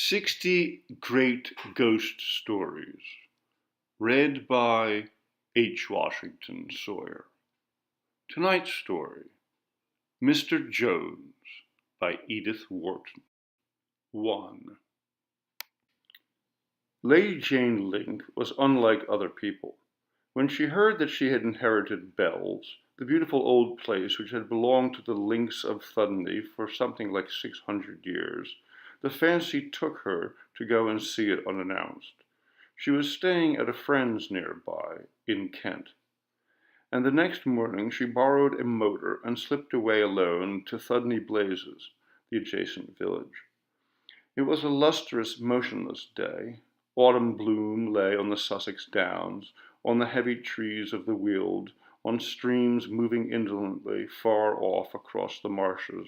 60 Great Ghost Stories, read by H. Washington Sawyer. Tonight's story, Mr. Jones, by Edith Wharton. 1. Lady Jane Link was unlike other people. When she heard that she had inherited Bells, the beautiful old place which had belonged to the Links of Thudney for something like 600 years, the fancy took her to go and see it unannounced. She was staying at a friend's nearby, in Kent, and the next morning she borrowed a motor and slipped away alone to Thudney Blazes, the adjacent village. It was a lustrous, motionless day. Autumn bloom lay on the Sussex downs, on the heavy trees of the Weald, on streams moving indolently far off across the marshes.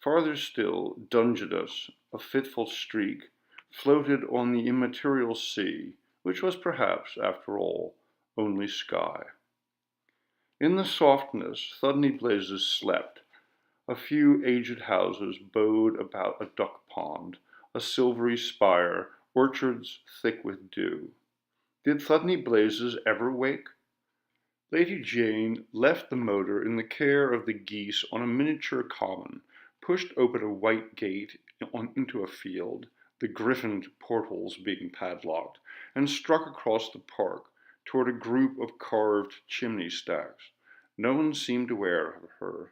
Farther still, Dungeness, a fitful streak, floated on the immaterial sea, which was perhaps, after all, only sky. In the softness, Thudney Blazes slept. A few aged houses bowed about a duck pond, a silvery spire, orchards thick with dew. Did Thudney Blazes ever wake? Lady Jane left the motor in the care of the geese on a miniature common, pushed open a white gate into a field, the griffined portals being padlocked, and struck across the park toward a group of carved chimney stacks. No one seemed aware of her.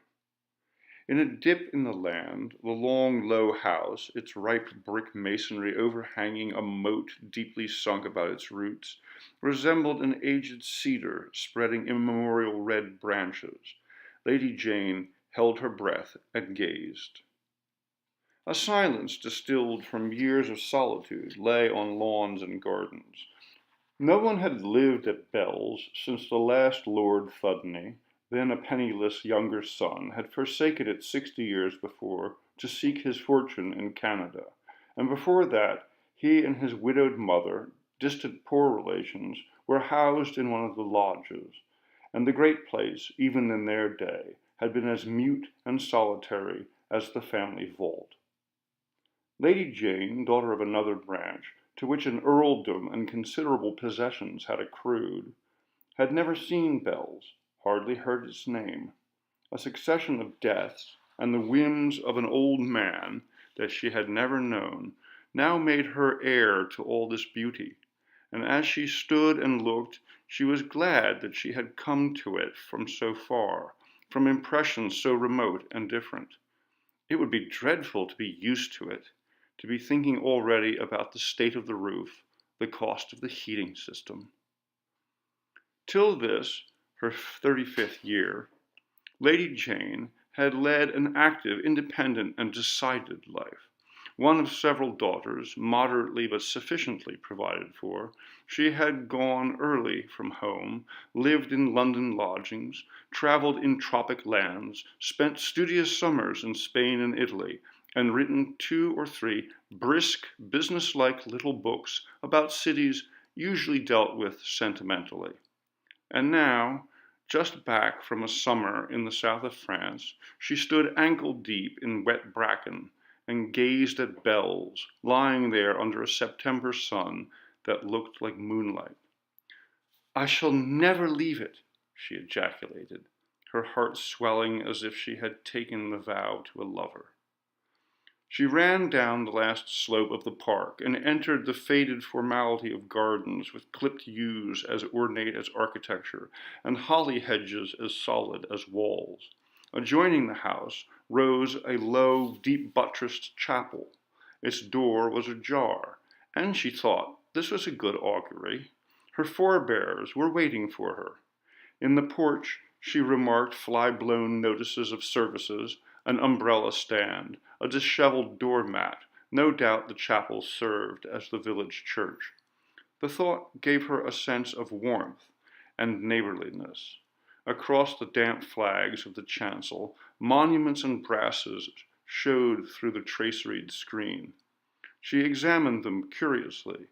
In a dip in the land, the long, low house, its ripe brick masonry overhanging a moat deeply sunk about its roots, resembled an aged cedar spreading immemorial red branches. Lady Jane held her breath and gazed. A silence distilled from years of solitude lay on lawns and gardens. No one had lived at Bells since the last Lord Thudney, then a penniless younger son, had forsaken it 60 years before to seek his fortune in Canada, and before that he and his widowed mother, distant poor relations, were housed in one of the lodges, and the great place, even in their day, had been as mute and solitary as the family vault. Lady Jane, daughter of another branch, to which an earldom and considerable possessions had accrued, had never seen Bells, hardly heard its name. A succession of deaths and the whims of an old man that she had never known now made her heir to all this beauty, and as she stood and looked, she was glad that she had come to it from so far, from impressions so remote and different. It would be dreadful to be used to it, to be thinking already about the state of the roof, the cost of the heating system. Till this, her 35th year, Lady Jane had led an active, independent, and decided life. One of several daughters, moderately but sufficiently provided for, she had gone early from home, lived in London lodgings, traveled in tropic lands, spent studious summers in Spain and Italy, and written 2 or 3 brisk, businesslike little books about cities usually dealt with sentimentally. And now, just back from a summer in the south of France, she stood ankle-deep in wet bracken and gazed at Bells lying there under a September sun that looked like moonlight. "I shall never leave it," she ejaculated, her heart swelling as if she had taken the vow to a lover. She ran down the last slope of the park and entered the faded formality of gardens with clipped yews as ornate as architecture and holly hedges as solid as walls. Adjoining the house rose a low, deep-buttressed chapel. Its door was ajar, and she thought this was a good augury. Her forebears were waiting for her. In the porch she remarked fly-blown notices of services, an umbrella stand, a disheveled doormat. No doubt the chapel served as the village church. The thought gave her a sense of warmth and neighborliness. Across the damp flags of the chancel, monuments and brasses showed through the traceried screen. She examined them curiously.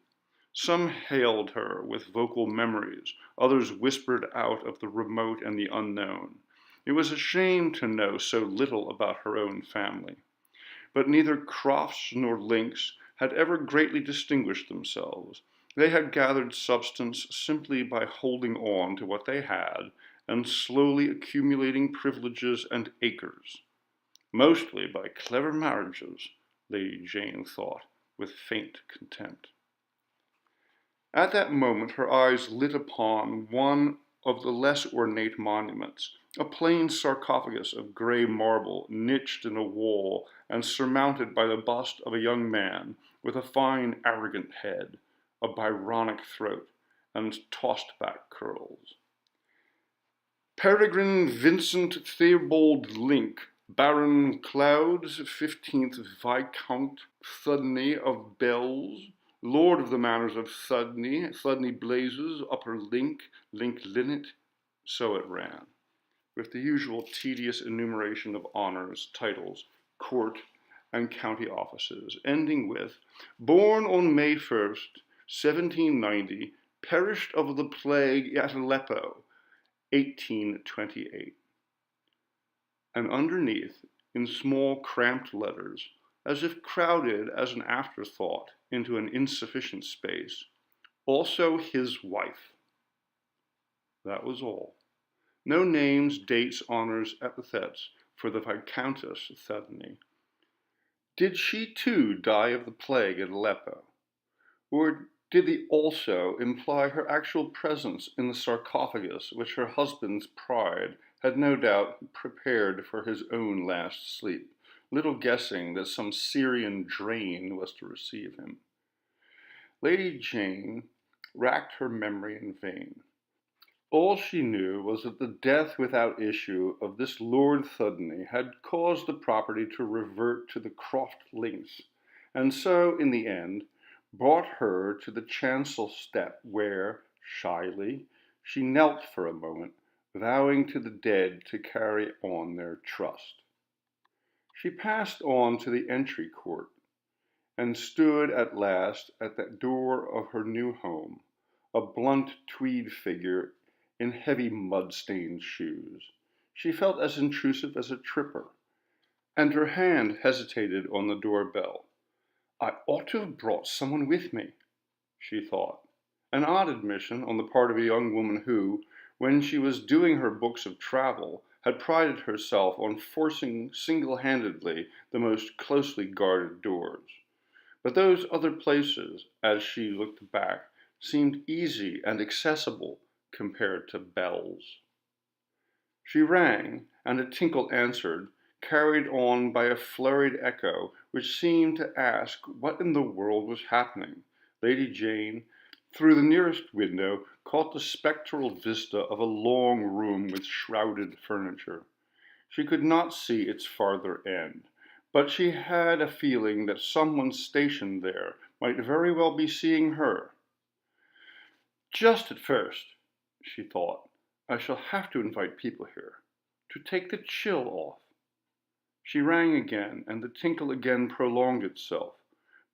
Some hailed her with vocal memories, others whispered out of the remote and the unknown. It was a shame to know so little about her own family. But neither Crofts nor Links had ever greatly distinguished themselves. They had gathered substance simply by holding on to what they had and slowly accumulating privileges and acres. Mostly by clever marriages, Lady Jane thought, with faint contempt. At that moment her eyes lit upon one of the less ornate monuments, a plain sarcophagus of grey marble niched in a wall and surmounted by the bust of a young man with a fine, arrogant head, a Byronic throat, and tossed-back curls. Peregrine Vincent Theobald Link, Baron Clouds, 15th Viscount Thudney of Bells, Lord of the Manors of Thudney, Thudney Blazes, Upper Link, Link Linnet, so it ran, with the usual tedious enumeration of honors, titles, court, and county offices, ending with, born on May 1st, 1790, perished of the plague at Aleppo, 1828. And underneath, in small cramped letters, as if crowded as an afterthought into an insufficient space, also his wife. That was all. No names, dates, honors, epithets for the Viscountess Thudney. Did she too die of the plague at Aleppo? Or did the also imply her actual presence in the sarcophagus which her husband's pride had no doubt prepared for his own last sleep, little guessing that some Syrian drain was to receive him? Lady Jane racked her memory in vain. All she knew was that the death without issue of this Lord Thudney had caused the property to revert to the Croft Links, and so, in the end, brought her to the chancel step where, shyly, she knelt for a moment, vowing to the dead to carry on their trust. She passed on to the entry court, and stood at last at the door of her new home, a blunt tweed figure in heavy mud-stained shoes. She felt as intrusive as a tripper, and her hand hesitated on the doorbell. I ought to have brought someone with me, she thought. An odd admission on the part of a young woman who, when she was doing her books of travel, had prided herself on forcing single-handedly the most closely guarded doors. But those other places, as she looked back, seemed easy and accessible compared to bells. She rang, and a tinkle answered, carried on by a flurried echo which seemed to ask what in the world was happening. Lady Jane, through the nearest window, caught the spectral vista of a long room with shrouded furniture. She could not see its farther end, but she had a feeling that someone stationed there might very well be seeing her. Just at first, she thought, I shall have to invite people here, to take the chill off. She rang again, and the tinkle again prolonged itself,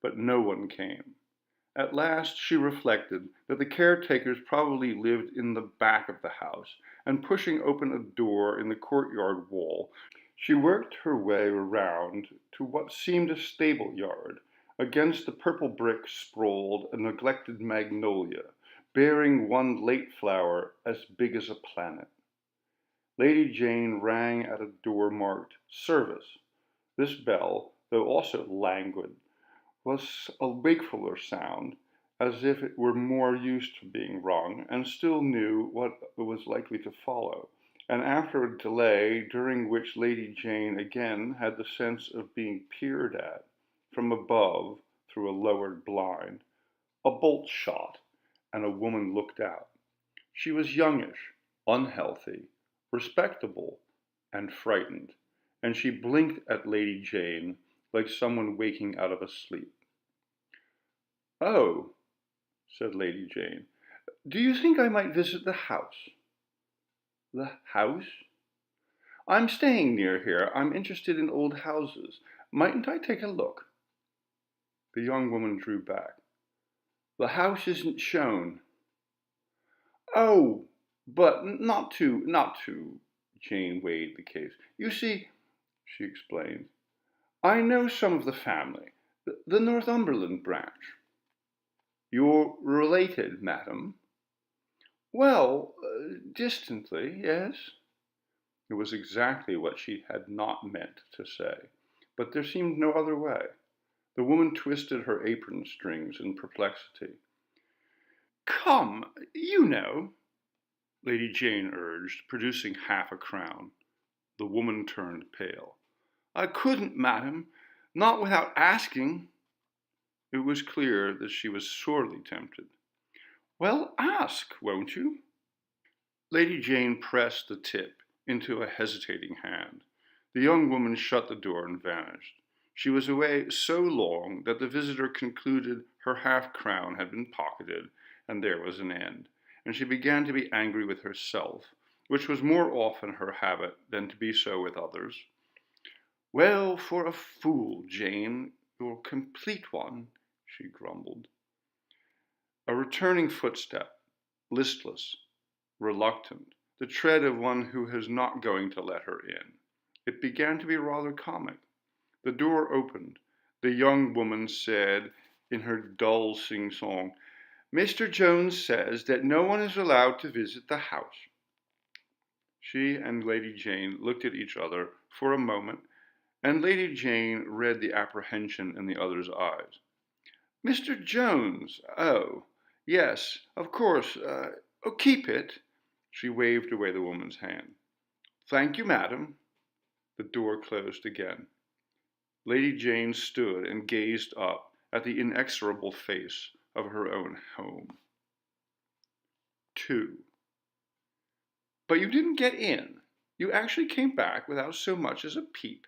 but no one came. At last she reflected that the caretakers probably lived in the back of the house, and pushing open a door in the courtyard wall, she worked her way around to what seemed a stable yard. Against the purple brick sprawled a neglected magnolia, bearing one late flower as big as a planet. Lady Jane rang at a door marked Service. This bell, though also languid, was a wakefuller sound, as if it were more used to being rung, and still knew what was likely to follow. And after a delay, during which Lady Jane again had the sense of being peered at, from above through a lowered blind, a bolt shot, and a woman looked out. She was youngish, unhealthy, respectable, and frightened, and she blinked at Lady Jane like someone waking out of a sleep. Oh, said Lady Jane, do you think I might visit the house? The house? I'm staying near here. I'm interested in old houses. Mightn't I take a look? The young woman drew back. The house isn't shown. Oh, but not to, Jane weighed the case. You see, she explained, I know some of the family. The Northumberland branch. You're related, madam? Well, distantly, yes. It was exactly what she had not meant to say, but there seemed no other way. The woman twisted her apron strings in perplexity. Come, you know, Lady Jane urged, producing half a crown. The woman turned pale. I couldn't, madam, not without asking. It was clear that she was sorely tempted. Well, ask, won't you? Lady Jane pressed the tip into a hesitating hand. The young woman shut the door and vanished. She was away so long that the visitor concluded her half-crown had been pocketed, and there was an end, and she began to be angry with herself, which was more often her habit than to be so with others. Well, for a fool, Jane, you're a complete one, she grumbled. A returning footstep, listless, reluctant, the tread of one who is not going to let her in. It began to be rather comic. The door opened. The young woman said in her dull sing-song, Mr. Jones says that no one is allowed to visit the house. She and Lady Jane looked at each other for a moment, and Lady Jane read the apprehension in the other's eyes. Mr. Jones, oh, yes, of course, keep it. She waved away the woman's hand. Thank you, madam. The door closed again. Lady Jane stood and gazed up at the inexorable face of her own home. 2. But you didn't get in. You actually came back without so much as a peep.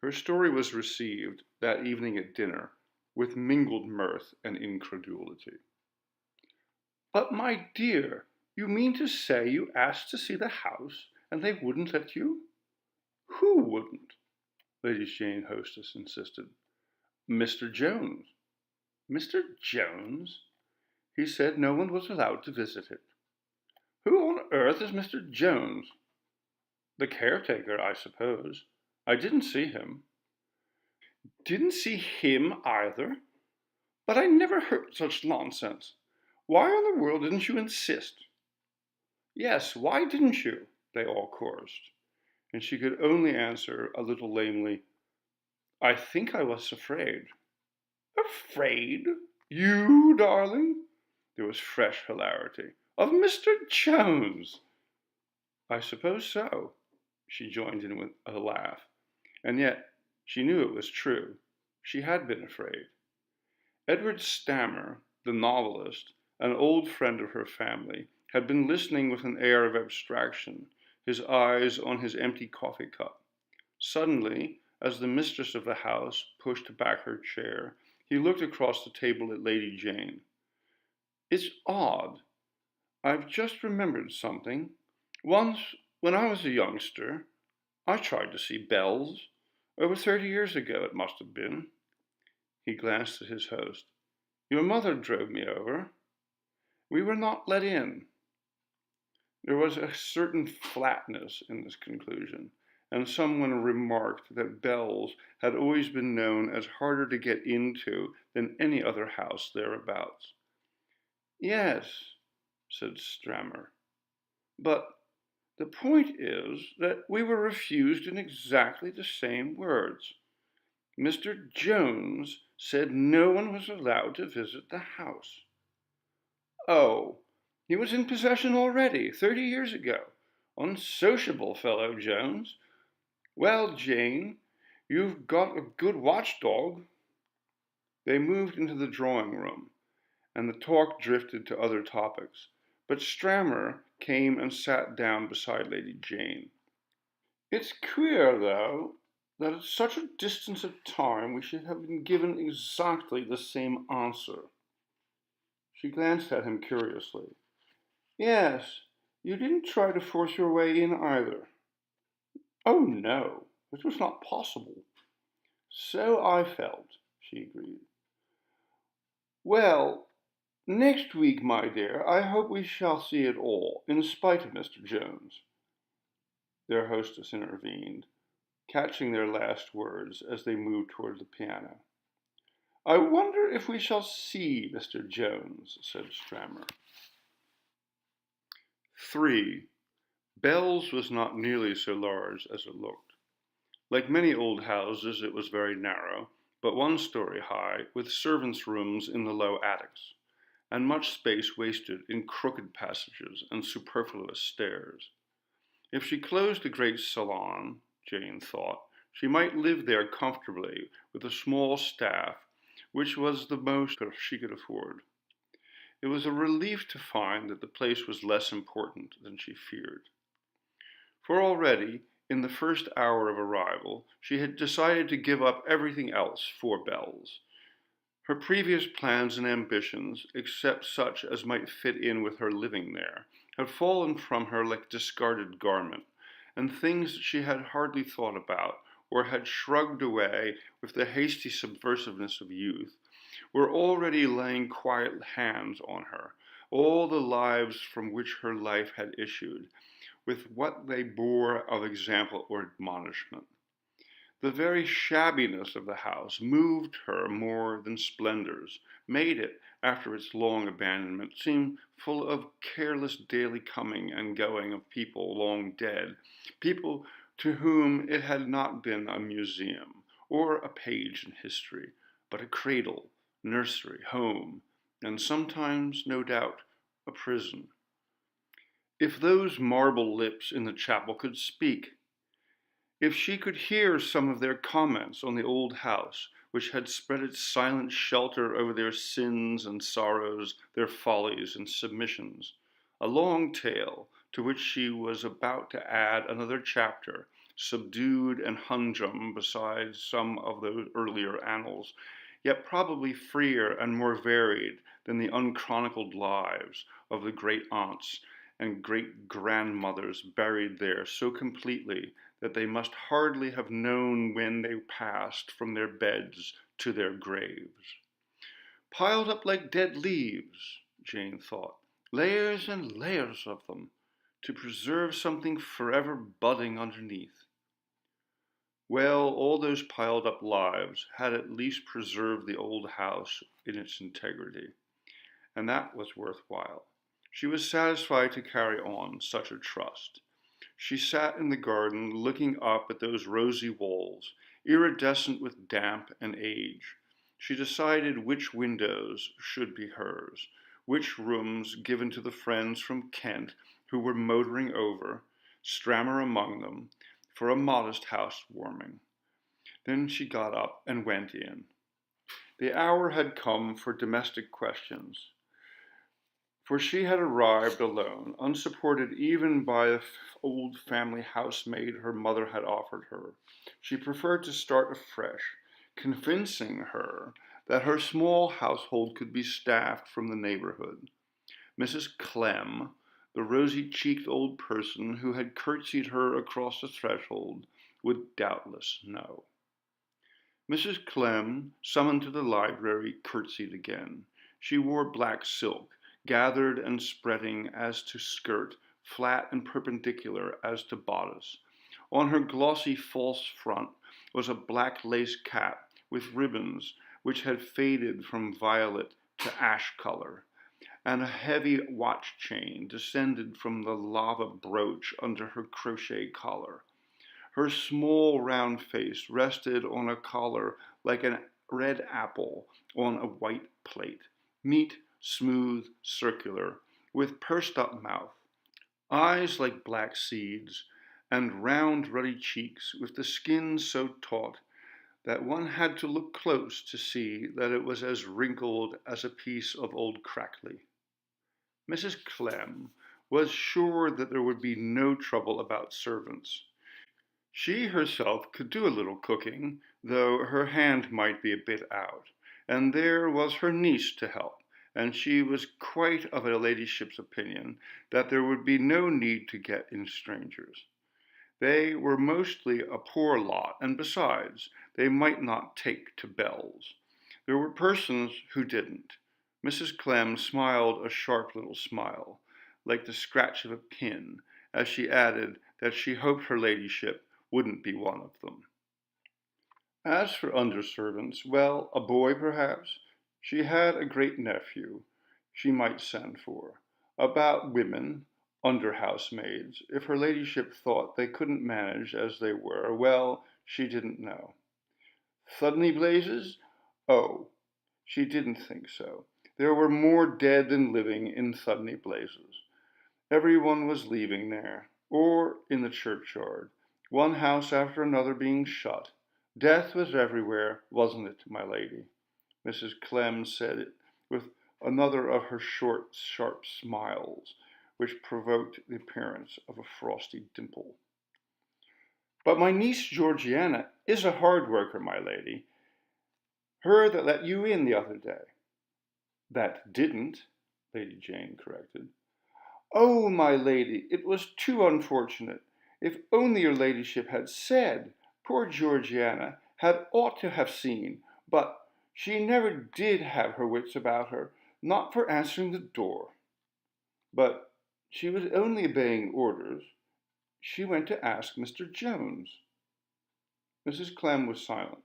Her story was received that evening at dinner with mingled mirth and incredulity. But, my dear, you mean to say you asked to see the house and they wouldn't let you? Who wouldn't? Lady Jane hostess insisted. Mr. Jones. Mr. Jones? He said no one was allowed to visit it. Who on earth is Mr. Jones? The caretaker, I suppose. I didn't see him. Didn't see him either? But I never heard such nonsense. Why in the world didn't you insist? Yes, why didn't you? They all chorused. And she could only answer a little lamely, I think I was afraid. Afraid? You, darling? There was fresh hilarity. Of Mr. Jones? I suppose so, she joined in with a laugh. And yet, she knew it was true. She had been afraid. Edward Stammer, the novelist, an old friend of her family, had been listening with an air of abstraction, his eyes on his empty coffee cup. Suddenly, as the mistress of the house pushed back her chair, he looked across the table at Lady Jane. It's odd. I've just remembered something. Once, when I was a youngster, I tried to see Bells. Over 30 years ago, it must have been. He glanced at his host. Your mother drove me over. We were not let in. There was a certain flatness in this conclusion, and someone remarked that Bells had always been known as harder to get into than any other house thereabouts. Yes, said Strammer, but the point is that we were refused in exactly the same words. Mr. Jones said no one was allowed to visit the house. Oh, he was in possession already, 30 years ago. Unsociable fellow, Jones. Well, Jane, you've got a good watchdog. They moved into the drawing room, and the talk drifted to other topics, but Strammer came and sat down beside Lady Jane. It's queer, though, that at such a distance of time we should have been given exactly the same answer. She glanced at him curiously. Yes, you didn't try to force your way in either. Oh, no, it was not possible. So I felt, she agreed. Well, next week, my dear, I hope we shall see it all, in spite of Mr. Jones. Their hostess intervened, catching their last words as they moved toward the piano. "I wonder if we shall see Mr. Jones," said Strammer. 3. Bells was not nearly so large as it looked. Like many old houses, it was very narrow, but 1 story high, with servants' rooms in the low attics, and much space wasted in crooked passages and superfluous stairs. If she closed the great salon, Jane thought, she might live there comfortably with a small staff, which was the most she could afford. It was a relief to find that the place was less important than she feared. For already, in the first hour of arrival, she had decided to give up everything else for Bells. Her previous plans and ambitions, except such as might fit in with her living there, had fallen from her like a discarded garment, and things that she had hardly thought about, or had shrugged away with the hasty subversiveness of youth, were already laying quiet hands on her, all the lives from which her life had issued, with what they bore of example or admonishment. The very shabbiness of the house moved her more than splendors, made it, after its long abandonment, seem full of careless daily coming and going of people long dead, people to whom it had not been a museum, or a page in history, but a cradle, nursery, home, and sometimes, no doubt, a prison. If those marble lips in the chapel could speak, if she could hear some of their comments on the old house, which had spread its silent shelter over their sins and sorrows, their follies and submissions, a long tale to which she was about to add another chapter, subdued and humdrum beside some of those earlier annals, yet probably freer and more varied than the unchronicled lives of the great aunts and great-grandmothers buried there so completely that they must hardly have known when they passed from their beds to their graves. Piled up like dead leaves, Jane thought, layers and layers of them, to preserve something forever budding underneath. Well, all those piled up lives had at least preserved the old house in its integrity, and that was worthwhile. She was satisfied to carry on such a trust. She sat in the garden looking up at those rosy walls, iridescent with damp and age. She decided which windows should be hers, which rooms given to the friends from Kent who were motoring over, Strammer among them, for a modest housewarming. Then she got up and went in. The hour had come for domestic questions, for she had arrived alone, unsupported even by the old family housemaid her mother had offered her. She preferred to start afresh, convincing her that her small household could be staffed from the neighborhood. Mrs. Clem, the rosy-cheeked old person who had curtsied her across the threshold, would doubtless know. Mrs. Clem, summoned to the library, curtsied again. She wore black silk, gathered and spreading as to skirt, flat and perpendicular as to bodice. On her glossy false front was a black lace cap with ribbons which had faded from violet to ash color, and a heavy watch chain descended from the lava brooch under her crochet collar. Her small round face rested on a collar like a red apple on a white plate, neat, smooth, circular, with pursed-up mouth, eyes like black seeds, and round ruddy cheeks with the skin so taut that one had to look close to see that it was as wrinkled as a piece of old crackly. Mrs. Clem was sure that there would be no trouble about servants. She herself could do a little cooking, though her hand might be a bit out, and there was her niece to help, and she was quite of her ladyship's opinion that there would be no need to get in strangers. They were mostly a poor lot, and besides, they might not take to bells. There were persons who didn't. Mrs. Clem smiled a sharp little smile, like the scratch of a pin, as she added that she hoped her ladyship wouldn't be one of them. As for underservants, well, a boy perhaps. She had a great nephew she might send for. About women, under housemaids, if her ladyship thought they couldn't manage as they were, well, she didn't know. Thudney Blazes? Oh, she didn't think so. There were more dead than living in Thudney Blazes. Everyone was leaving there, or in the churchyard, one house after another being shut. Death was everywhere, wasn't it, my lady? Mrs. Clem said it with another of her short, sharp smiles, which provoked the appearance of a frosty dimple. But my niece Georgiana is a hard worker, my lady. Her that let you in the other day. That didn't, Lady Jane corrected. Oh, my lady, it was too unfortunate. If only your ladyship had said. Poor Georgiana had ought to have seen, but she never did have her wits about her, not for answering the door. But she was only obeying orders. She went to ask Mr. Jones. Mrs. Clem was silent.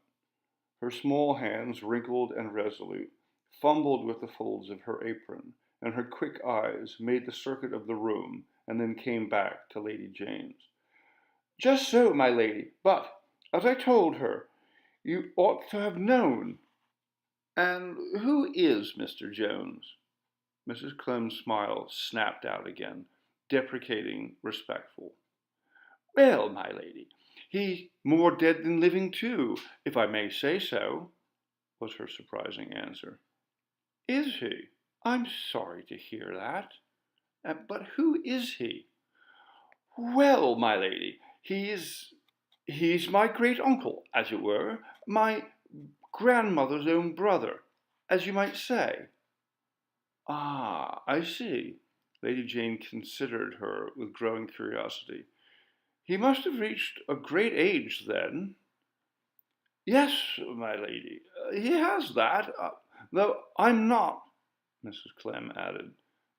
Her small hands, wrinkled and resolute, fumbled with the folds of her apron, and her quick eyes made the circuit of the room and then came back to Lady Jane's. Just so, my lady, but, as I told her, you ought to have known. And who is Mr. Jones? Mrs. Clem's smile snapped out again, deprecating, respectful. Well, my lady, he's more dead than living too, if I may say so, was her surprising answer. Is he? I'm sorry to hear that. But who is he? Well, my lady, he's my great-uncle, as it were, my grandmother's own brother, as you might say. Ah, I see. Lady Jane considered her with growing curiosity. He must have reached a great age then. Yes, my lady, he has that, though I'm not, Mrs. Clem added,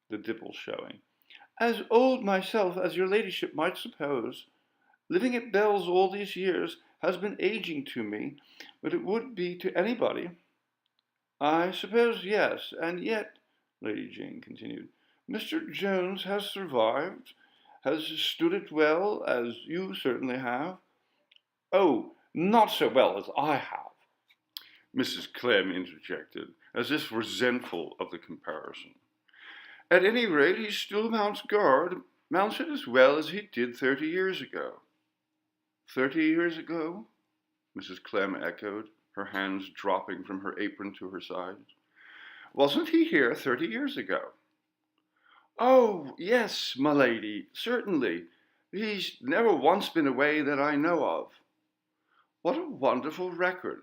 the dimple showing, as old myself as your ladyship might suppose. Living at Bells all these years has been aging to me, but it would be to anybody. I suppose yes, and yet, Lady Jane continued, Mr. Jones has survived, has stood it well, as you certainly have. Oh, not so well as I have, Mrs. Clem interjected, as if resentful of the comparison. At any rate, he still mounts guard, mounts it as well as he did 30 years ago. 30 years ago? Mrs. Clem echoed, her hands dropping from her apron to her sides. Wasn't he here 30 years ago? Oh, yes, my lady, certainly. He's never once been away that I know of. What a wonderful record!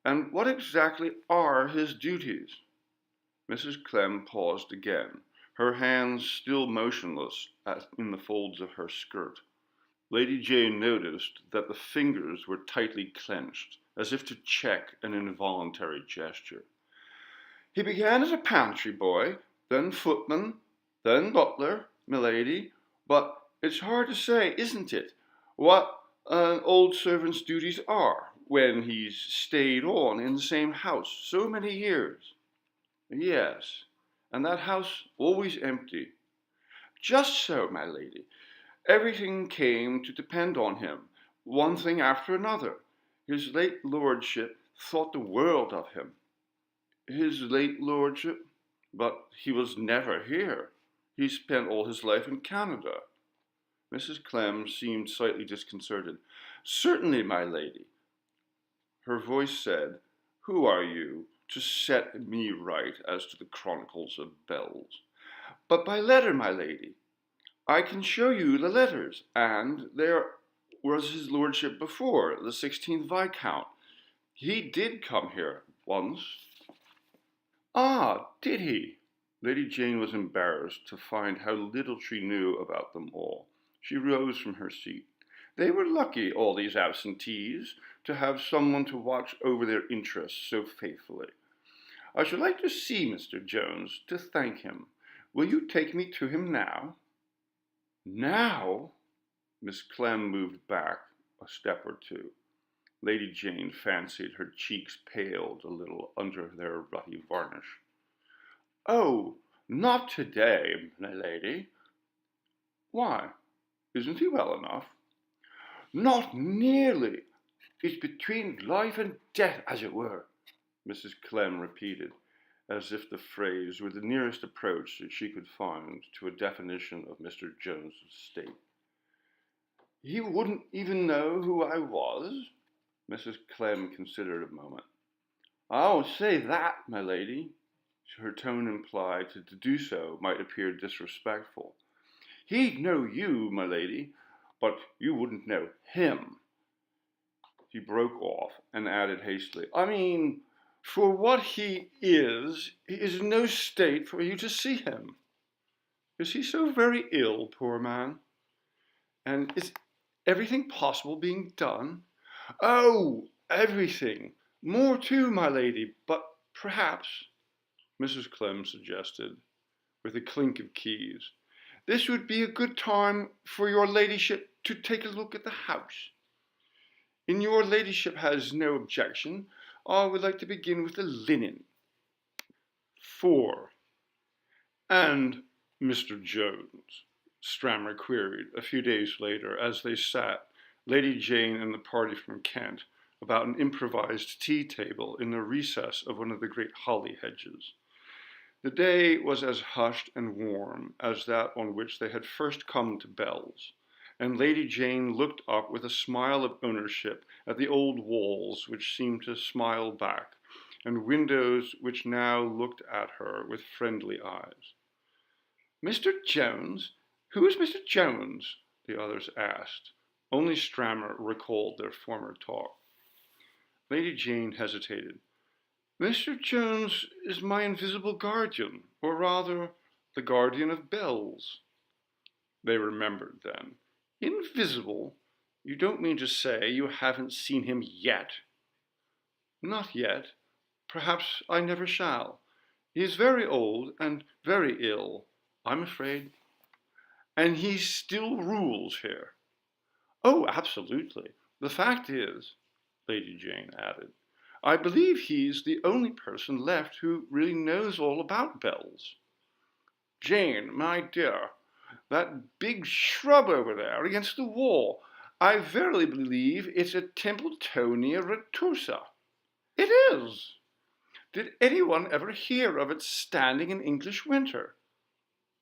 And what exactly are his duties? Mrs. Clem paused again, her hands still motionless in the folds of her skirt. Lady Jane noticed that the fingers were tightly clenched, as if to check an involuntary gesture. He began as a pantry boy, then footman, then butler, milady, but it's hard to say, isn't it, what an old servant's duties are when he's stayed on in the same house so many years. Yes, and that house always empty. Just so, my lady. Everything came to depend on him, one thing after another. His late lordship thought the world of him. His late lordship? But he was never here. He spent all his life in Canada. Mrs. Clem seemed slightly disconcerted. Certainly, my lady. Her voice said, Who are you to set me right as to the chronicles of Bells? But by letter, my lady. I can show you the letters, and there was his lordship before, the 16th Viscount. He did come here once. Ah, did he? Lady Jane was embarrassed to find how little she knew about them all. She rose from her seat. They were lucky, all these absentees, to have someone to watch over their interests so faithfully. I should like to see Mr. Jones, to thank him. Will you take me to him now? Now? Miss Clem moved back a step or two. Lady Jane fancied her cheeks paled a little under their ruddy varnish. "Oh, not today, my lady." "Why? Isn't he well enough?" "Not nearly. It's between life and death, as it were," Mrs. Clem repeated, as if the phrase were the nearest approach that she could find to a definition of Mr. Jones's state. "He wouldn't even know who I was?" Mrs. Clem considered a moment. "I won't say that, my lady." Her tone implied that to do so might appear disrespectful. "He'd know you, my lady, but you wouldn't know him." He broke off and added hastily, "I mean, for what he is in no state for you to see him. Is he so very ill, poor man? And is everything possible being done?" "Oh, everything. More too, my lady, but perhaps," Mrs. Clem suggested, with a clink of keys, "this would be a good time for your ladyship to take a look at the house. And your ladyship has no objection, I would like to begin with the linen." 4. "And Mr. Jones?" Strammer queried a few days later as they sat, Lady Jane and the party from Kent, about an improvised tea table in the recess of one of the great holly hedges. The day was as hushed and warm as that on which they had first come to Bells, and Lady Jane looked up with a smile of ownership at the old walls which seemed to smile back, and windows which now looked at her with friendly eyes. "Mr. Jones? Who is Mr. Jones?" the others asked. Only Strammer recalled their former talk. Lady Jane hesitated. "Mr. Jones is my invisible guardian, or rather, the guardian of Bells." They remembered then. "Invisible? You don't mean to say you haven't seen him yet?" "Not yet. Perhaps I never shall. He is very old and very ill, I'm afraid." "And he still rules here?" "Oh, absolutely. The fact is," Lady Jane added, "I believe he's the only person left who really knows all about Bells. Jane, my dear, that big shrub over there against the wall, I verily believe it's a Templetonia retusa. It is. Did anyone ever hear of its standing in English winter?"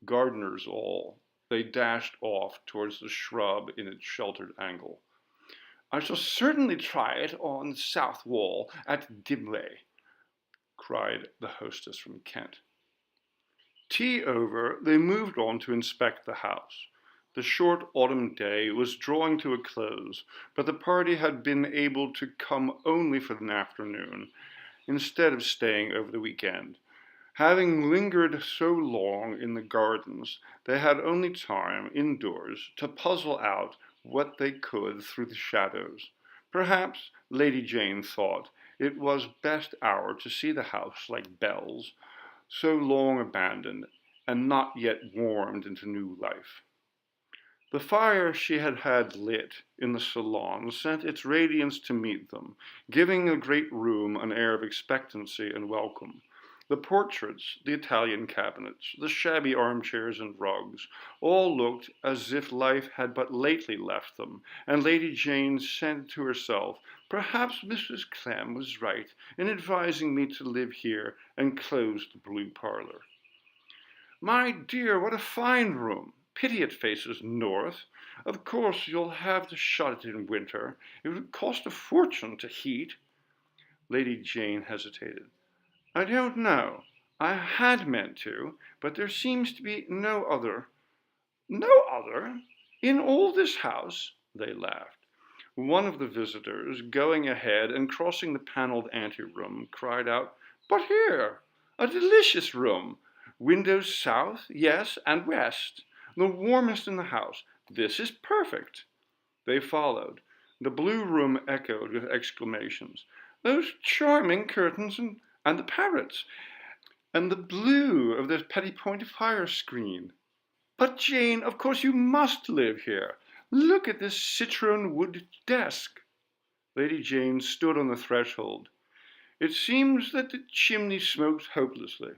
Gardeners all, they dashed off towards the shrub in its sheltered angle. "I shall certainly try it on the south wall at Dimley," cried the hostess from Kent. Tea over, they moved on to inspect the house. The short autumn day was drawing to a close, but the party had been able to come only for an afternoon, instead of staying over the weekend. Having lingered so long in the gardens, they had only time, indoors, to puzzle out what they could through the shadows. Perhaps, Lady Jane thought, it was best hour to see the house like Bells, so long abandoned, and not yet warmed into new life. The fire she had had lit in the salon sent its radiance to meet them, giving the great room an air of expectancy and welcome. The portraits, the Italian cabinets, the shabby armchairs and rugs, all looked as if life had but lately left them, and Lady Jane said to herself, "Perhaps Mrs. Clem was right in advising me to live here and close the blue parlor. My dear, what a fine room! Pity it faces north. Of course you'll have to shut it in winter. It would cost a fortune to heat." Lady Jane hesitated. "I don't know. I had meant to, but there seems to be no other." "No other? In all this house?" They laughed. One of the visitors, going ahead and crossing the paneled anteroom, cried out, "But here! A delicious room! Windows south, yes, and west. The warmest in the house. This is perfect." They followed. The blue room echoed with exclamations. "Those charming curtains and the parrots, and the blue of the petit-point fire screen. But Jane, of course you must live here. Look at this citron wood desk." Lady Jane stood on the threshold. It seems that the chimney smokes hopelessly.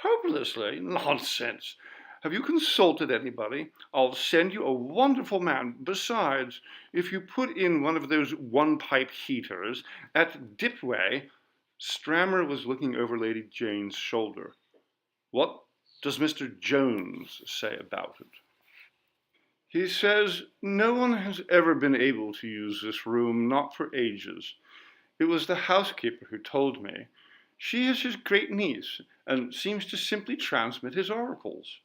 Hopelessly? Nonsense. Have you consulted anybody? I'll send you a wonderful man. Besides, if you put in one of those one-pipe heaters at Dipway. Strammer was looking over Lady Jane's shoulder. What does Mr. Jones say about it? He says no one has ever been able to use this room, not for ages. It was the housekeeper who told me. She is his great niece, and seems to simply transmit his oracles.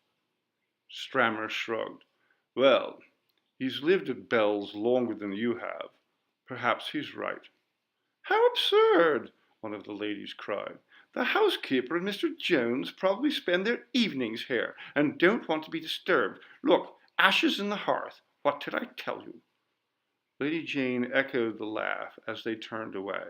Strammer shrugged. Well, he's lived at Bells longer than you have. Perhaps he's right. How absurd! One of the ladies cried. The housekeeper and Mr. Jones probably spend their evenings here, and don't want to be disturbed. Look, ashes in the hearth. What did I tell you? Lady Jane echoed the laugh as they turned away,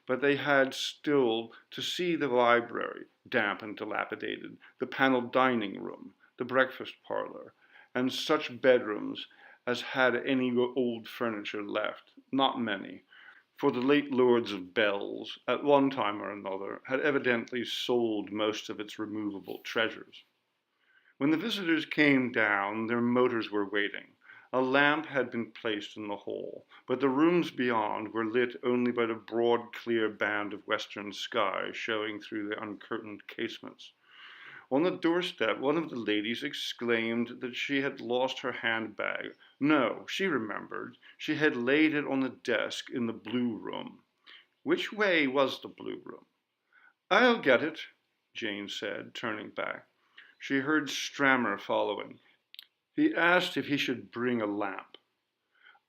but they had still to see the library, damp and dilapidated, the panelled dining room, the breakfast parlour, and such bedrooms as had any old furniture left, not many, for the late lords of Bells, at one time or another, had evidently sold most of its removable treasures. When the visitors came down, their motors were waiting. A lamp had been placed in the hall, but the rooms beyond were lit only by the broad, clear band of western sky showing through the uncurtained casements. On the doorstep, one of the ladies exclaimed that she had lost her handbag. No, she remembered. She had laid it on the desk in the blue room. Which way was the blue room? I'll get it, Jane said, turning back. She heard Strammer following. He asked if he should bring a lamp.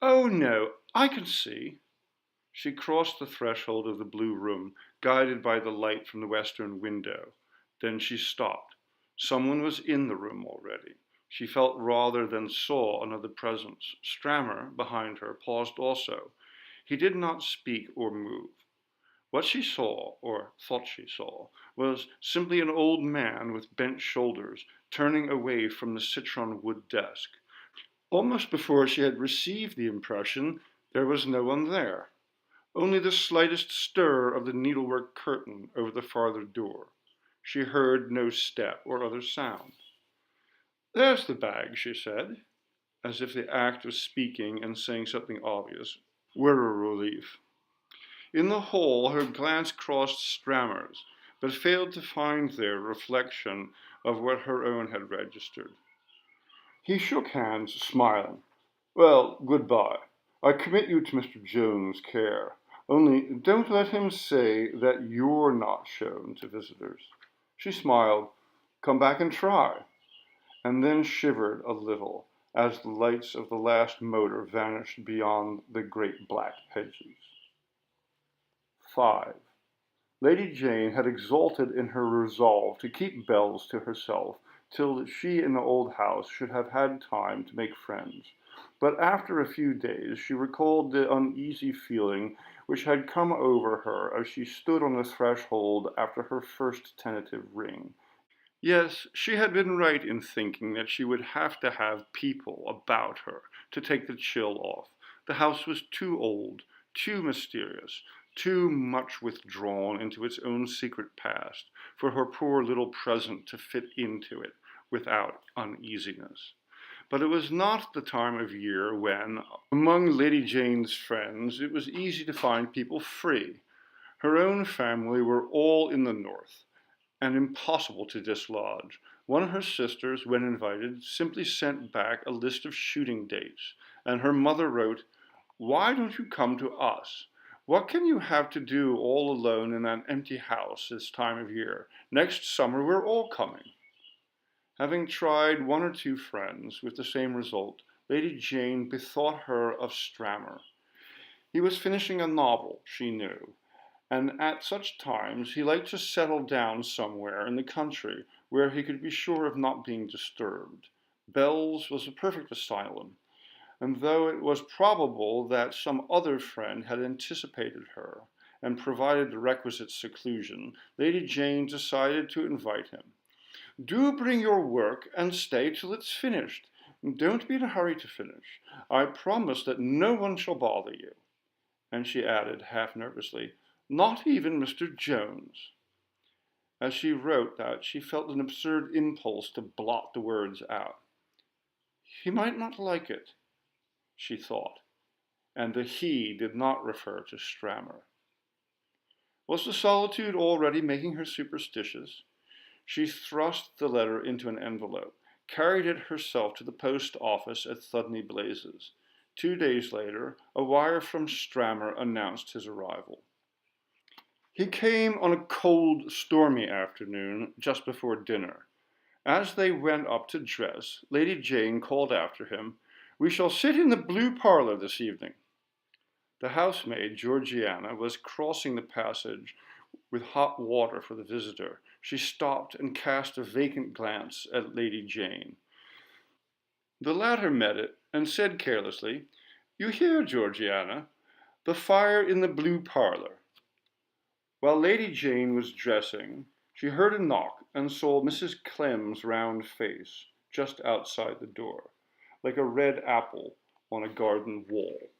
Oh, no, I can see. She crossed the threshold of the blue room, guided by the light from the western window. Then she stopped. Someone was in the room already. She felt rather than saw another presence. Strammer, behind her, paused also. He did not speak or move. What she saw, or thought she saw, was simply an old man with bent shoulders, turning away from the citron wood desk. Almost before she had received the impression, there was no one there. Only the slightest stir of the needlework curtain over the farther door. She heard no step or other sound. There's the bag, she said, as if the act of speaking and saying something obvious were a relief. In the hall, her glance crossed Strammer's, but failed to find there a reflection of what her own had registered. He shook hands, smiling. Well, goodbye. I commit you to Mr. Jones' care. Only don't let him say that you're not shown to visitors. She smiled. Come back and try. And then shivered a little as the lights of the last motor vanished beyond the great black hedges. 5. Lady Jane had exulted in her resolve to keep Bells to herself till she in the old house should have had time to make friends. But after a few days she recalled the uneasy feeling which had come over her as she stood on the threshold after her first tentative ring. Yes, she had been right in thinking that she would have to have people about her to take the chill off. The house was too old, too mysterious, too much withdrawn into its own secret past for her poor little present to fit into it without uneasiness. But it was not the time of year when, among Lady Jane's friends, it was easy to find people free. Her own family were all in the north, and impossible to dislodge. One of her sisters, when invited, simply sent back a list of shooting dates, and her mother wrote, "Why don't you come to us? What can you have to do all alone in an empty house this time of year? Next summer we're all coming." Having tried one or two friends with the same result, Lady Jane bethought her of Strammer. He was finishing a novel, she knew, and at such times he liked to settle down somewhere in the country where he could be sure of not being disturbed. Bells was a perfect asylum, and though it was probable that some other friend had anticipated her and provided the requisite seclusion, Lady Jane decided to invite him. Do bring your work and stay till it's finished. Don't be in a hurry to finish. I promise that no one shall bother you. And she added, half nervously, "Not even Mr. Jones." As she wrote that, she felt an absurd impulse to blot the words out. He might not like it, she thought, and the he did not refer to Strammer. Was the solitude already making her superstitious? She thrust the letter into an envelope, carried it herself to the post office at Thudney Blazes. 2 days later, a wire from Strammer announced his arrival. He came on a cold, stormy afternoon just before dinner. As they went up to dress, Lady Jane called after him, "We shall sit in the blue parlour this evening." The housemaid, Georgiana, was crossing the passage with hot water for the visitor. She stopped and cast a vacant glance at Lady Jane. The latter met it and said carelessly, "You hear, Georgiana? The fire in the blue parlour." While Lady Jane was dressing, she heard a knock and saw Mrs. Clem's round face just outside the door, like a red apple on a garden wall.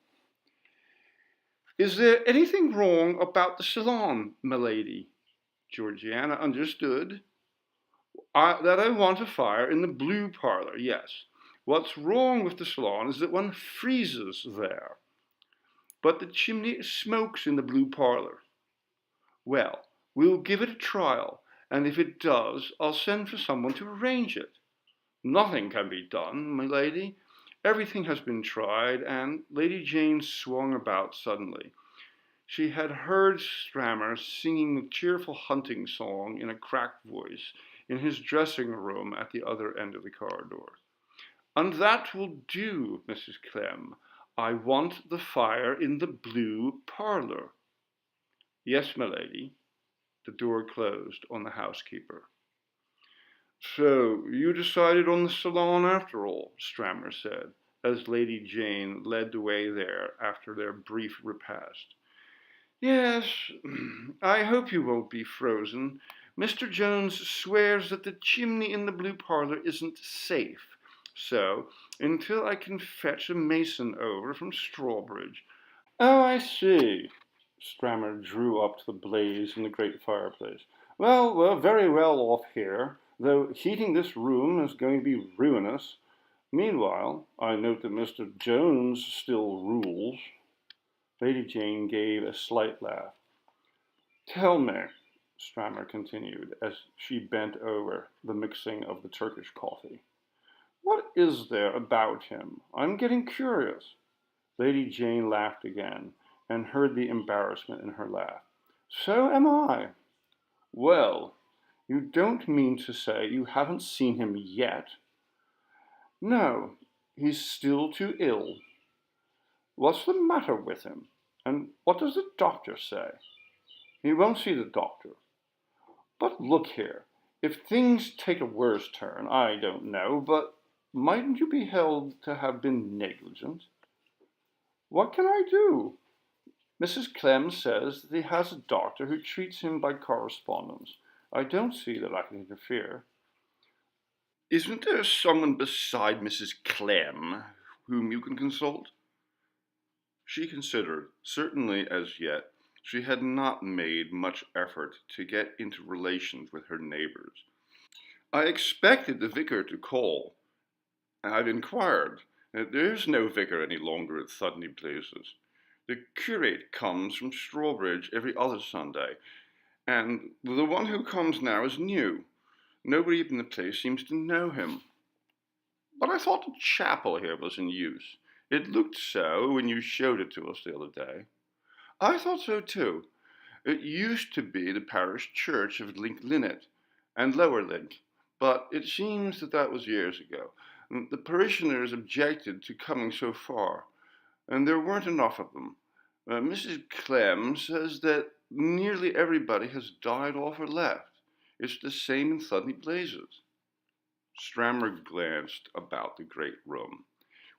"Is there anything wrong about the salon, m'lady?" Georgiana understood. That I want a fire in the blue parlour, yes. What's wrong with the salon is that one freezes there. But the chimney smokes in the blue parlour. Well, we'll give it a trial, and if it does, I'll send for someone to arrange it. Nothing can be done, my lady. Everything has been tried, and Lady Jane swung about suddenly. She had heard Strammer singing a cheerful hunting song in a cracked voice in his dressing room at the other end of the corridor. "And that will do, Mrs. Clem. I want the fire in the blue parlour." "Yes, my lady." The door closed on the housekeeper. "So you decided on the salon after all," Strammer said, as Lady Jane led the way there after their brief repast. "Yes, I hope you won't be frozen. Mr. Jones swears that the chimney in the blue parlour isn't safe, so until I can fetch a mason over from Strawbridge—" "Oh, I see." Strammer drew up to the blaze in the great fireplace. "Well, we're very well off here, though heating this room is going to be ruinous. Meanwhile, I note that Mr. Jones still rules." Lady Jane gave a slight laugh. "Tell me," Strammer continued, as she bent over the mixing of the Turkish coffee, "what is there about him? I'm getting curious." Lady Jane laughed again, and heard the embarrassment in her laugh. "So am I." "Well, you don't mean to say you haven't seen him yet?" "No, he's still too ill." "What's the matter with him? And what does the doctor say?" "He won't see the doctor." "But look here, if things take a worse turn, I don't know, but mightn't you be held to have been negligent?" "What can I do? Mrs. Clem says that he has a doctor who treats him by correspondence. I don't see that I can interfere." "Isn't there someone beside Mrs. Clem whom you can consult?" She considered. Certainly, as yet, she had not made much effort to get into relations with her neighbors. "I expected the vicar to call. I've inquired. There's no vicar any longer at Thudney Blazes. The curate comes from Strawbridge every other Sunday, and the one who comes now is new. Nobody in the place seems to know him." "But I thought the chapel here was in use. It looked so when you showed it to us the other day." "I thought so too. It used to be the parish church of Link Linnet and Lower Link, but it seems that was years ago. The parishioners objected to coming so far, and there weren't enough of them. Mrs. Clem says that nearly everybody has died off or left. It's the same in Thudney Blazes." Strammer glanced about the great room,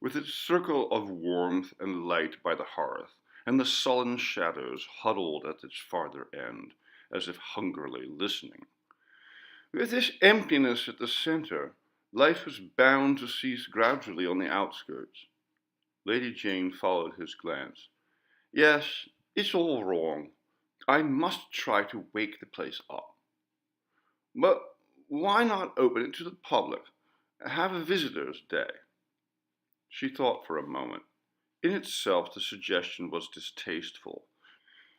with its circle of warmth and light by the hearth, and the sullen shadows huddled at its farther end, as if hungrily listening. With this emptiness at the center, life was bound to cease gradually on the outskirts. Lady Jane followed his glance. Yes, it's all wrong. I must try to wake the place up. But why not open it to the public? Have a visitor's day. She thought for a moment. In itself, the suggestion was distasteful.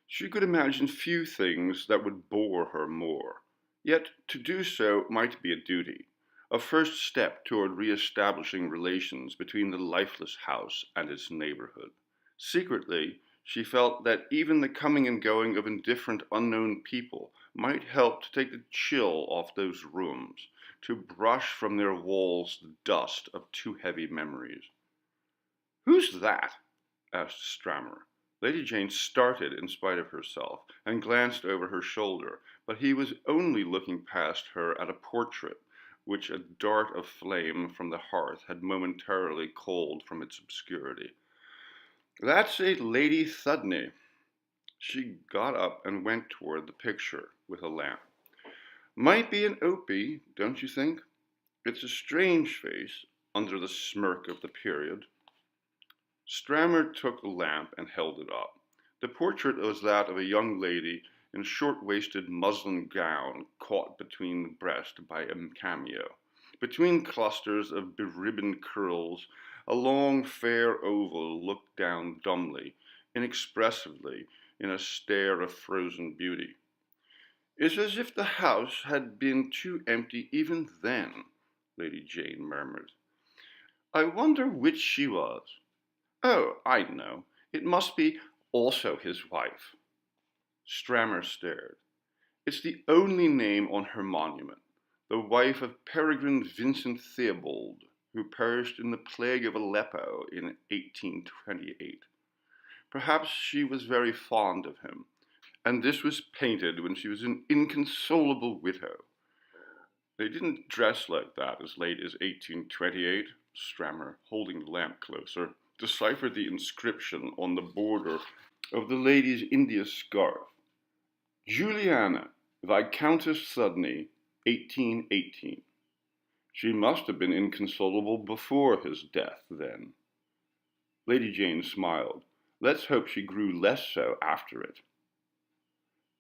She could imagine few things that would bore her more. Yet to do so might be a duty, a first step toward re-establishing relations between the lifeless house and its neighborhood. Secretly, she felt that even the coming and going of indifferent unknown people might help to take the chill off those rooms, to brush from their walls the dust of too heavy memories. "Who's that?" asked Strammer. Lady Jane started in spite of herself, and glanced over her shoulder, but he was only looking past her at a portrait, which a dart of flame from the hearth had momentarily called from its obscurity. "That's a Lady Thudney." She got up and went toward the picture with a lamp. "Might be an Opie, don't you think? It's a strange face, under the smirk of the period." Strammer took the lamp and held it up. The portrait was that of a young lady in a short-waisted muslin gown caught between the breast by a cameo. Between clusters of beribboned curls, a long fair oval looked down dumbly, inexpressively, in a stare of frozen beauty. "It's as if the house had been too empty even then," Lady Jane murmured. "I wonder which she was. Oh, I know. It must be also his wife." Strammer stared. "It's the only name on her monument, the wife of Peregrine Vincent Theobald, who perished in the plague of Aleppo in 1828. Perhaps she was very fond of him, and this was painted when she was an inconsolable widow." "They didn't dress like that as late as 1828, Strammer, holding the lamp closer, deciphered the inscription on the border of the lady's India scarf. "Juliana, Viscountess Thudney, 1818. She must have been inconsolable before his death, then." Lady Jane smiled. "Let's hope she grew less so after it."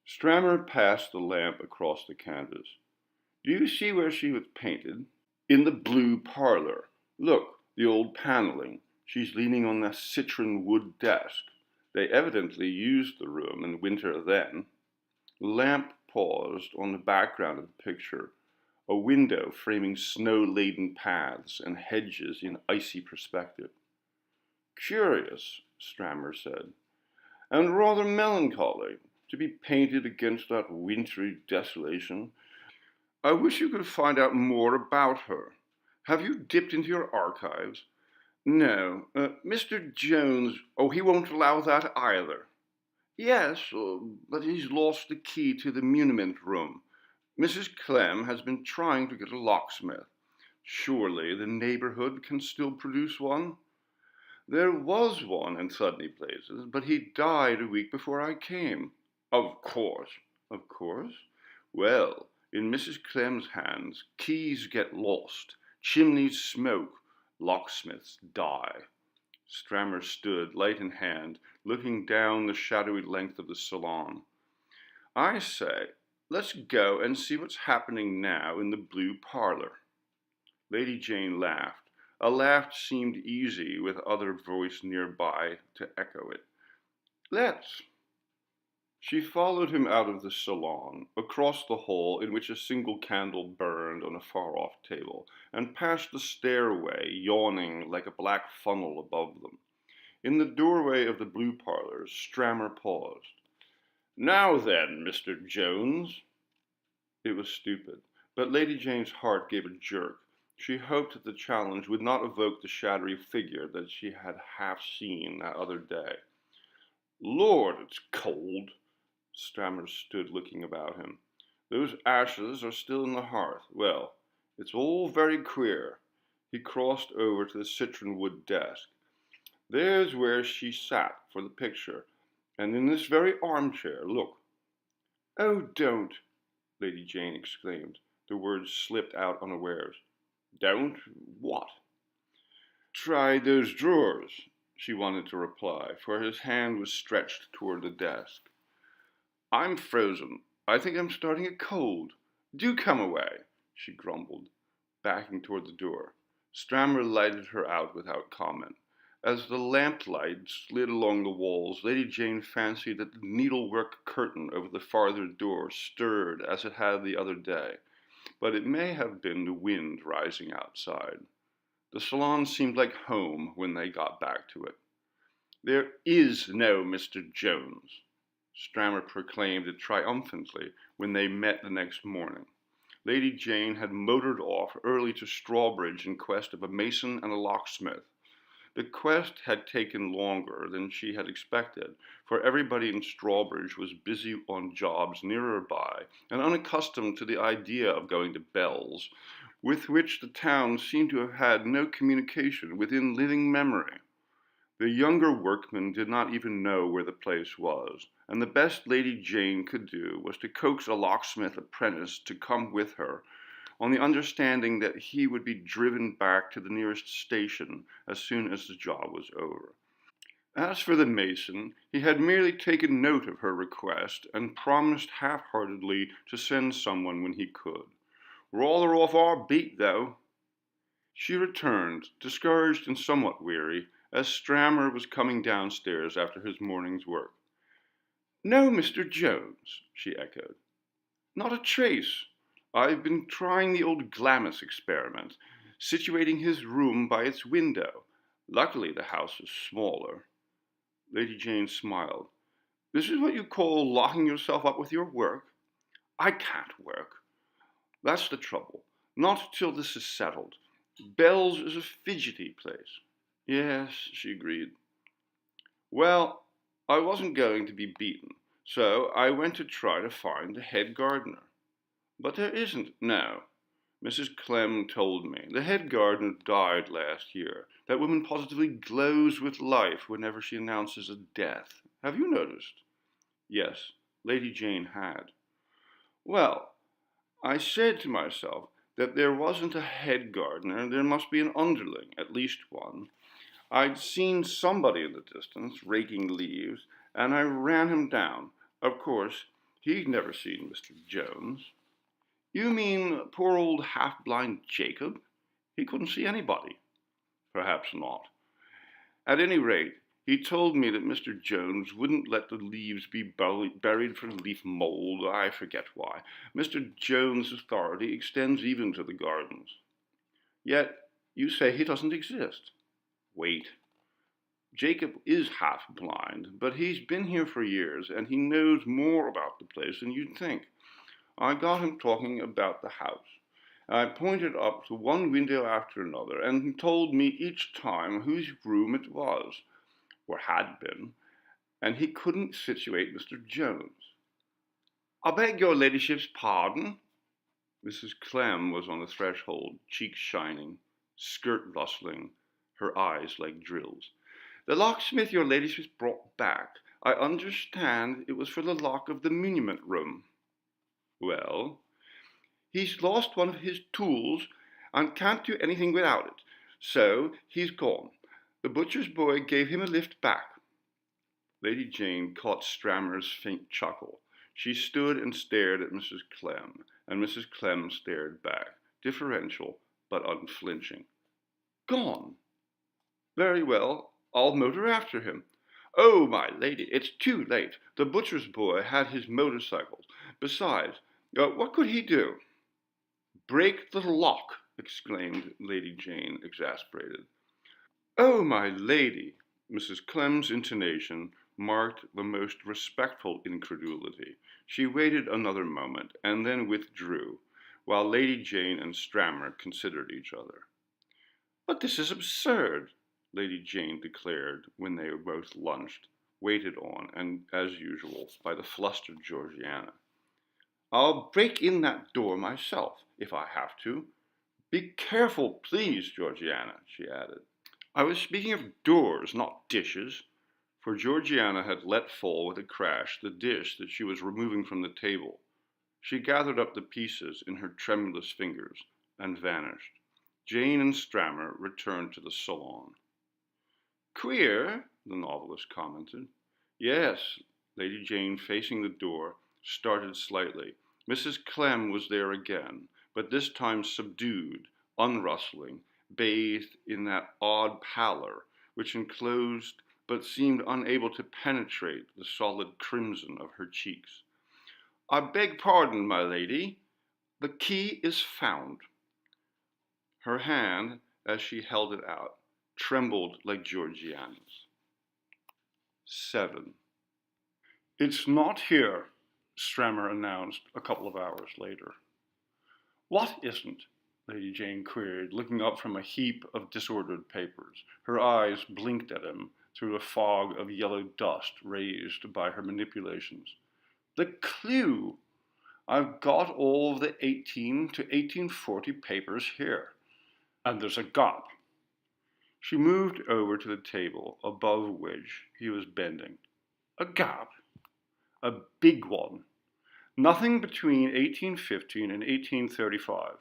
Strammer passed the lamp across the canvas. "Do you see where she was painted?" "In the blue parlor. Look, the old paneling. She's leaning on that citron wood desk. They evidently used the room in winter then." The lamp paused on the background of the picture, a window framing snow-laden paths and hedges in icy perspective. "Curious," Strammer said, "and rather melancholy, to be painted against that wintry desolation. I wish you could find out more about her. Have you dipped into your archives?" "No. Mr. Jones, he won't allow that either." "Yes, but he's lost the key to the muniment room. Mrs. Clem has been trying to get a locksmith. Surely the neighborhood can still produce one?" "There was one in Thudney Places, but he died a week before I came." "Of course." "Of course? Well, in Mrs. Clem's hands, keys get lost, chimneys smoke, locksmiths die." Strammer stood, light in hand, looking down the shadowy length of the salon. "I say, let's go and see what's happening now in the blue parlor." Lady Jane laughed. A laugh seemed easy with other voice nearby to echo it. "Let's." She followed him out of the salon, across the hall in which a single candle burned on a far-off table, and past the stairway yawning like a black funnel above them. In the doorway of the blue parlor, Strammer paused. "Now then, Mr. Jones." It was stupid, but Lady Jane's heart gave a jerk. She hoped that the challenge would not evoke the shadowy figure that she had half seen that other day. "Lord, it's cold." Strammer stood looking about him. "Those ashes are still in the hearth. Well, it's all very queer." He crossed over to the citron wood desk. "There's where she sat for the picture, and in this very armchair, look." "Oh, don't," Lady Jane exclaimed. The words slipped out unawares. "Don't what?" "Try those drawers." she wanted to reply, for his hand was stretched toward the desk. I'm frozen. I think I'm starting a cold. Do come away, she grumbled, backing toward the door. Strammer lighted her out without comment. As the lamplight slid along the walls, Lady Jane fancied that the needlework curtain over the farther door stirred as it had the other day, but it may have been the wind rising outside. The salon seemed like home when they got back to it. There is no Mr. Jones, Strammer proclaimed it triumphantly when they met the next morning. Lady Jane had motored off early to Strawbridge in quest of a mason and a locksmith. The quest had taken longer than she had expected, for everybody in Strawbridge was busy on jobs nearer by and unaccustomed to the idea of going to Bells, with which the town seemed to have had no communication within living memory. The younger workmen did not even know where the place was, and the best Lady Jane could do was to coax a locksmith apprentice to come with her, on the understanding that he would be driven back to the nearest station as soon as the job was over. As for the mason, he had merely taken note of her request and promised half-heartedly to send someone when he could. Rather off our beat, though. She returned, discouraged and somewhat weary, as Strammer was coming downstairs after his morning's work. No Mr. Jones, she echoed. Not a trace. I've been trying the old Glamis experiment, situating his room by its window. Luckily the house is smaller. Lady Jane smiled. This is what you call locking yourself up with your work? I can't work. That's the trouble. Not till this is settled. Bells is a fidgety place. Yes, she agreed. Well, I wasn't going to be beaten, so I went to try to find the head gardener. But there isn't now. Mrs. Clem told me. The head gardener died last year. That woman positively glows with life whenever she announces a death. Have you noticed? Yes, Lady Jane had. Well, I said to myself that there wasn't a head gardener, there must be an underling, at least one. I'd seen somebody in the distance raking leaves, and I ran him down. Of course, he'd never seen Mr. Jones. You mean poor old half-blind Jacob? He couldn't see anybody. Perhaps not. At any rate, he told me that Mr. Jones wouldn't let the leaves be buried for leaf mold. I forget why. Mr. Jones' authority extends even to the gardens. Yet, you say he doesn't exist. Wait. Jacob is half-blind, but he's been here for years, and he knows more about the place than you'd think. I got him talking about the house. I pointed up to one window after another, and he told me each time whose room it was, or had been, and he couldn't situate Mr. Jones. I beg your ladyship's pardon. Mrs. Clem was on the threshold, cheeks shining, skirt rustling, her eyes like drills. The locksmith your ladyship brought back. I understand it was for the lock of the muniment room. Well, he's lost one of his tools and can't do anything without it, so he's gone. The butcher's boy gave him a lift back. Lady Jane caught Strammer's faint chuckle. She stood and stared at Mrs. Clem, and Mrs. Clem stared back, differential but unflinching. Gone. Very well, I'll motor after him. Oh, my lady, it's too late. The butcher's boy had his motorcycle. Besides, what could he do? Break the lock, exclaimed Lady Jane, exasperated. Oh, my lady! Mrs. Clem's intonation marked the most respectful incredulity. She waited another moment, and then withdrew, while Lady Jane and Strammer considered each other. But this is absurd, Lady Jane declared when they were both lunched, waited on, and, as usual, by the flustered Georgiana. I'll break in that door myself, if I have to. Be careful, please, Georgiana, she added. I was speaking of doors, not dishes, for Georgiana had let fall with a crash the dish that she was removing from the table. She gathered up the pieces in her tremulous fingers and vanished. Jane and Strammer returned to the salon. Queer, the novelist commented. Yes, Lady Jane, facing the door, started slightly. Mrs. Clem was there again, but this time subdued, unrustling, bathed in that odd pallor which enclosed but seemed unable to penetrate the solid crimson of her cheeks. I beg pardon, my lady. The key is found. Her hand, as she held it out, trembled like Georgiana's. 7. It's not here, Strammer announced a couple of hours later. What isn't? Lady Jane queried, looking up from a heap of disordered papers. Her eyes blinked at him through a fog of yellow dust raised by her manipulations. The clue! I've got all of the 18 to 1840 papers here. And there's a gap. She moved over to the table above which he was bending. A gap? A big one. Nothing between 1815 and 1835.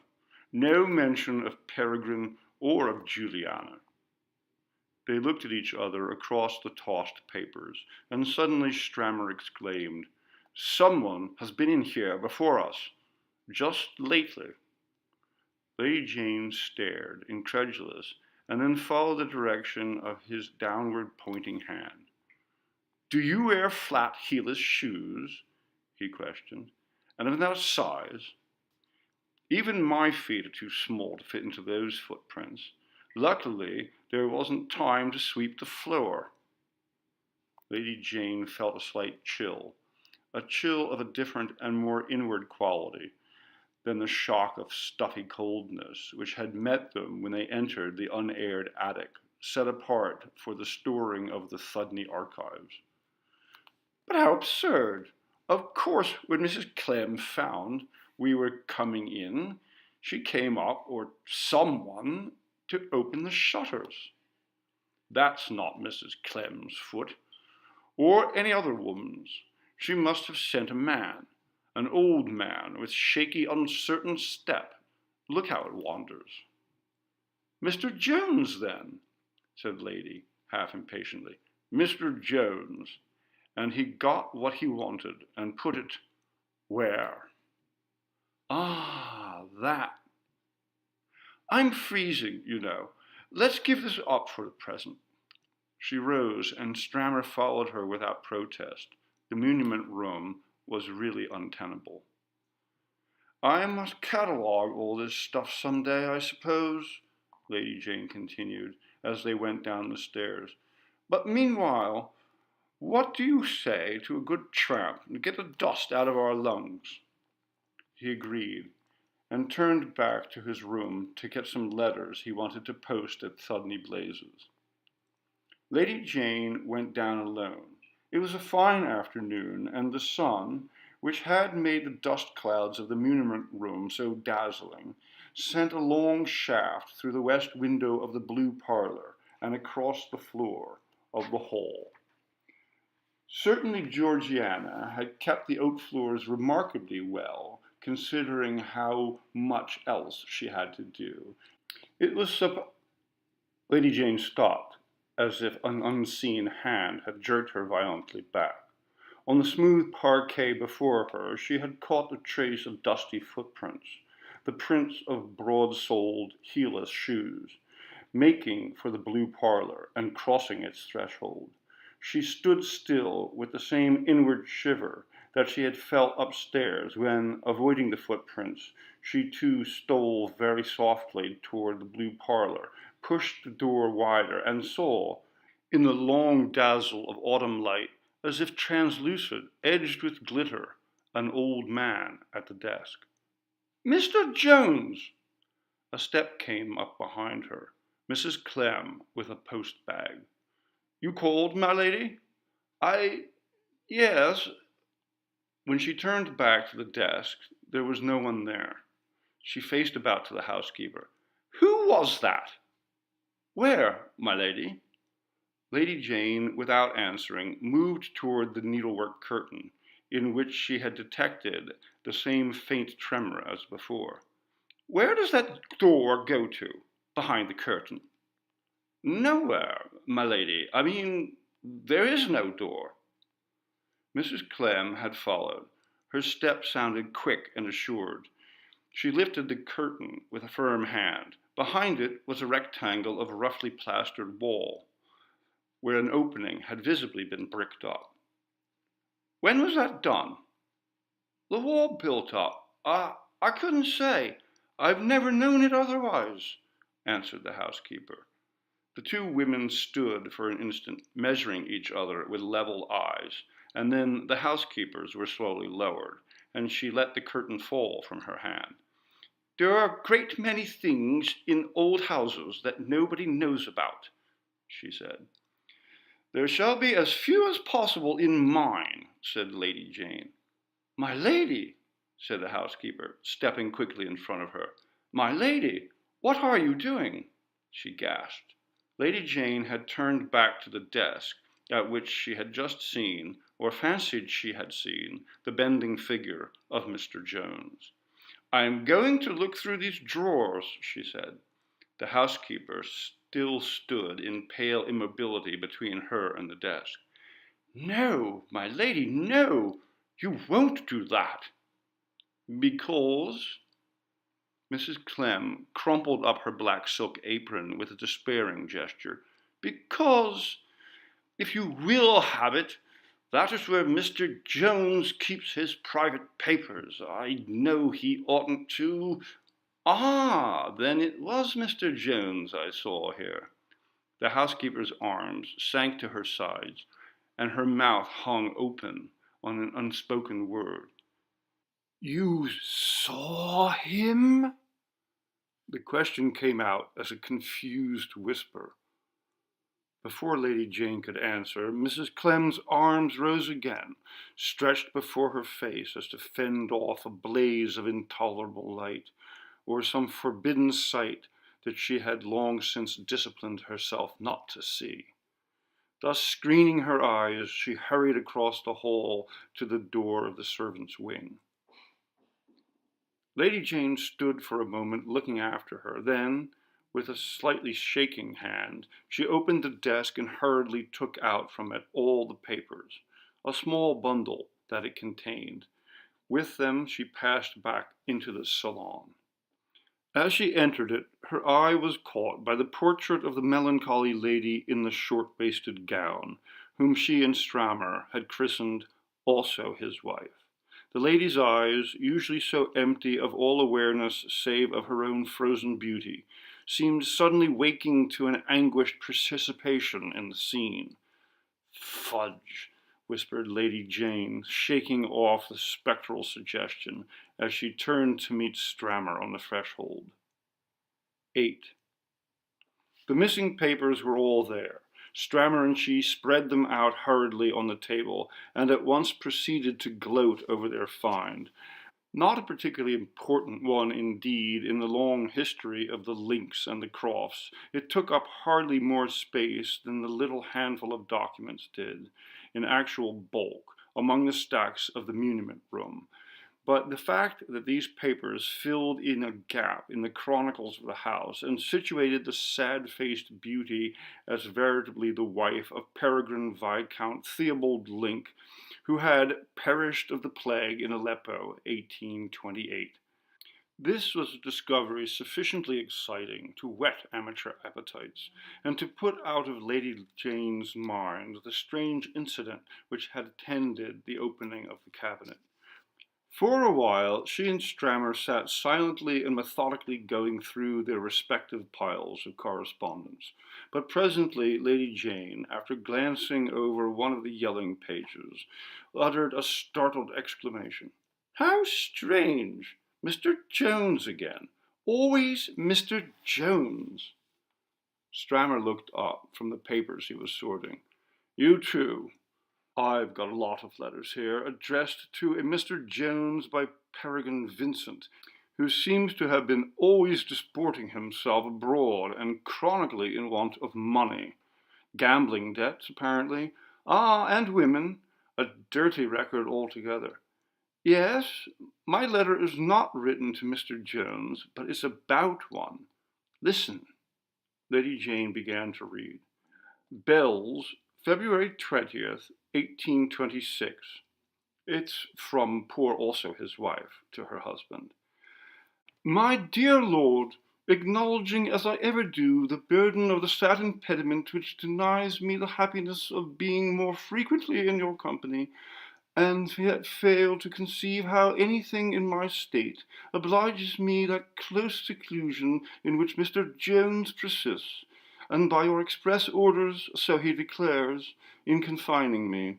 No mention of Peregrine or of Juliana. They looked at each other across the tossed papers, and suddenly Strammer exclaimed, Someone has been in here before us, just lately. Lady Jane stared, incredulous, and then followed the direction of his downward pointing hand. Do you wear flat heelless shoes? He questioned. And of that size? Even my feet are too small to fit into those footprints. Luckily, there wasn't time to sweep the floor. Lady Jane felt a slight chill, a chill of a different and more inward quality than the shock of stuffy coldness which had met them when they entered the unaired attic, set apart for the storing of the Thudney archives. But how absurd! Of course, when Mrs. Clem found we were coming in, she came up, or someone, to open the shutters. That's not Mrs. Clem's foot, or any other woman's. She must have sent a man, an old man with shaky, uncertain step. Look how it wanders. Mr. Jones, then, said Lady, half impatiently. Mr. Jones. And he got what he wanted and put it where? Ah, that. I'm freezing, you know. Let's give this up for the present. She rose, and Strammer followed her without protest. The muniment room was really untenable. I must catalogue all this stuff some day, I suppose, Lady Jane continued, as they went down the stairs. But meanwhile, what do you say to a good tramp and get the dust out of our lungs? He agreed, and turned back to his room to get some letters he wanted to post at Thudney Blazes. Lady Jane went down alone. It was a fine afternoon, and the sun, which had made the dust clouds of the muniment room so dazzling, sent a long shaft through the west window of the blue parlor and across the floor of the hall. Certainly Georgiana had kept the oak floors remarkably well, considering how much else she had to do. It was Lady Jane stopped, as if an unseen hand had jerked her violently back. On the smooth parquet before her, she had caught the trace of dusty footprints, the prints of broad-soled, heelless shoes, making for the blue parlor and crossing its threshold. She stood still with the same inward shiver that she had felt upstairs when, avoiding the footprints, she too stole very softly toward the blue parlor, pushed the door wider, and saw, in the long dazzle of autumn light, as if translucent, edged with glitter, an old man at the desk. Mr. Jones! A step came up behind her, Mrs. Clem with a post-bag. You called, my lady? Yes. When she turned back to the desk, there was no one there. She faced about to the housekeeper. Who was that? Where, my lady? Lady Jane, without answering, moved toward the needlework curtain, in which she had detected the same faint tremor as before. Where does that door go to, behind the curtain? Nowhere, my lady. I mean, there is no door. Mrs. Clem had followed. Her step sounded quick and assured. She lifted the curtain with a firm hand. Behind it was a rectangle of roughly plastered wall, where an opening had visibly been bricked up. When was that done? The wall built up. I couldn't say. I've never known it otherwise, answered the housekeeper. The two women stood for an instant, measuring each other with level eyes, and then the housekeeper's were slowly lowered, and she let the curtain fall from her hand. There are a great many things in old houses that nobody knows about, she said. There shall be as few as possible in mine, said Lady Jane. My lady, said the housekeeper, stepping quickly in front of her. My lady, what are you doing? She gasped. Lady Jane had turned back to the desk at which she had just seen, or fancied she had seen, the bending figure of Mr. Jones. I am going to look through these drawers, she said. The housekeeper still stood in pale immobility between her and the desk. No, my lady, no, you won't do that. Because? Mrs. Clem crumpled up her black silk apron with a despairing gesture. Because, if you will have it, that is where Mr. Jones keeps his private papers. I know he oughtn't to. Ah, then it was Mr. Jones I saw here. The housekeeper's arms sank to her sides, and her mouth hung open on an unspoken word. You saw him? The question came out as a confused whisper. Before Lady Jane could answer, Mrs. Clem's arms rose again, stretched before her face as to fend off a blaze of intolerable light, or some forbidden sight that she had long since disciplined herself not to see. Thus screening her eyes, she hurried across the hall to the door of the servants' wing. Lady Jane stood for a moment looking after her. Then, with a slightly shaking hand, she opened the desk and hurriedly took out from it all the papers, a small bundle that it contained. With them she passed back into the salon. As she entered it, her eye was caught by the portrait of the melancholy lady in the short-waisted gown, whom she and Strammer had christened also his wife. The lady's eyes, usually so empty of all awareness save of her own frozen beauty, seemed suddenly waking to an anguished participation in the scene. Fudge, whispered Lady Jane, shaking off the spectral suggestion as she turned to meet Strammer on the threshold. 8. The missing papers were all there. Strammer and she spread them out hurriedly on the table, and at once proceeded to gloat over their find. Not a particularly important one indeed in the long history of the Links and the Crofts. It took up hardly more space than the little handful of documents did, in actual bulk, among the stacks of the muniment room. But the fact that these papers filled in a gap in the chronicles of the house and situated the sad-faced beauty as veritably the wife of Peregrine Viscount Theobald Link, who had perished of the plague in Aleppo, 1828. This was a discovery sufficiently exciting to whet amateur appetites, and to put out of Lady Jane's mind the strange incident which had attended the opening of the cabinet. For a while, she and Strammer sat silently and methodically going through their respective piles of correspondence. But presently Lady Jane, after glancing over one of the yelling pages, uttered a startled exclamation. How strange! Mr. Jones again. Always Mr. Jones. Strammer looked up from the papers he was sorting. You too. I've got a lot of letters here, addressed to a Mr. Jones by Peregrine Vincent, who seems to have been always disporting himself abroad and chronically in want of money. Gambling debts, apparently. And women. A dirty record altogether. Yes, my letter is not written to Mr. Jones, but it's about one. Listen. Lady Jane began to read. Bells, February 20th, 1826. It's from poor also his wife to her husband. My dear lord, acknowledging as I ever do the burden of the sad impediment which denies me the happiness of being more frequently in your company, and yet fail to conceive how anything in my state obliges me that close seclusion in which Mr. Jones persists, and by your express orders, so he declares, in confining me.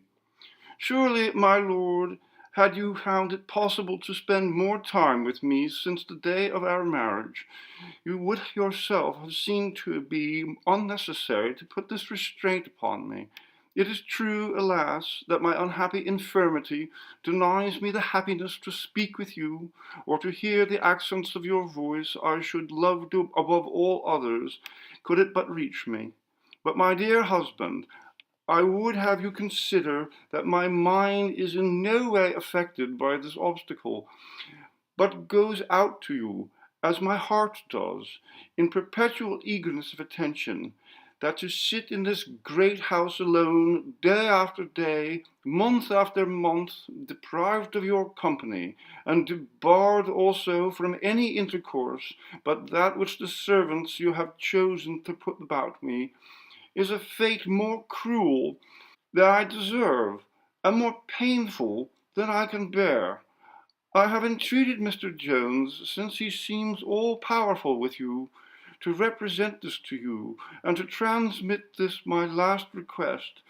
Surely, my lord, had you found it possible to spend more time with me since the day of our marriage, you would yourself have seen to be unnecessary to put this restraint upon me. It is true, alas, that my unhappy infirmity denies me the happiness to speak with you, or to hear the accents of your voice I should love to above all others, could it but reach me. But, my dear husband, I would have you consider that my mind is in no way affected by this obstacle, but goes out to you, as my heart does, in perpetual eagerness of attention, that to sit in this great house alone, day after day, month after month, deprived of your company, and debarred also from any intercourse but that which the servants you have chosen to put about me, is a fate more cruel than I deserve, and more painful than I can bear. I have entreated Mr. Jones, since he seems all-powerful with you, to represent this to you, and to transmit this my last request,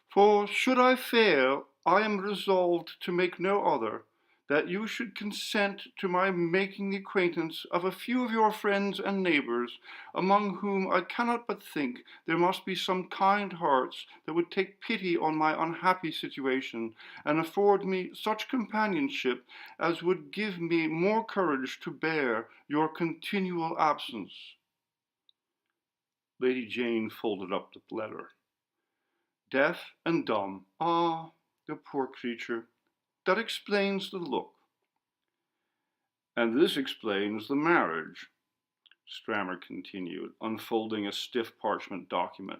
for should I fail, I am resolved to make no other, that you should consent to my making the acquaintance of a few of your friends and neighbours, among whom I cannot but think there must be some kind hearts that would take pity on my unhappy situation, and afford me such companionship as would give me more courage to bear your continual absence. Lady Jane folded up the letter. Deaf and dumb. Ah, the poor creature. That explains the look. And this explains the marriage, Strammer continued, unfolding a stiff parchment document.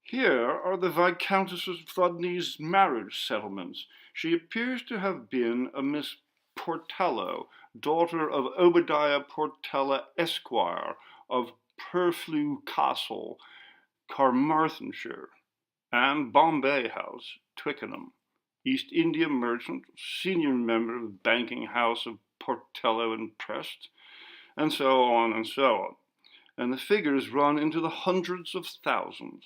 Here are the Viscountess of Thudney's marriage settlements. She appears to have been a Miss Portello, daughter of Obadiah Portella, Esquire, of Purflew Castle, Carmarthenshire, and Bombay House, Twickenham, East India merchant, senior member of the banking house of Portello and Prest, and so on and so on. And the figures run into the hundreds of thousands.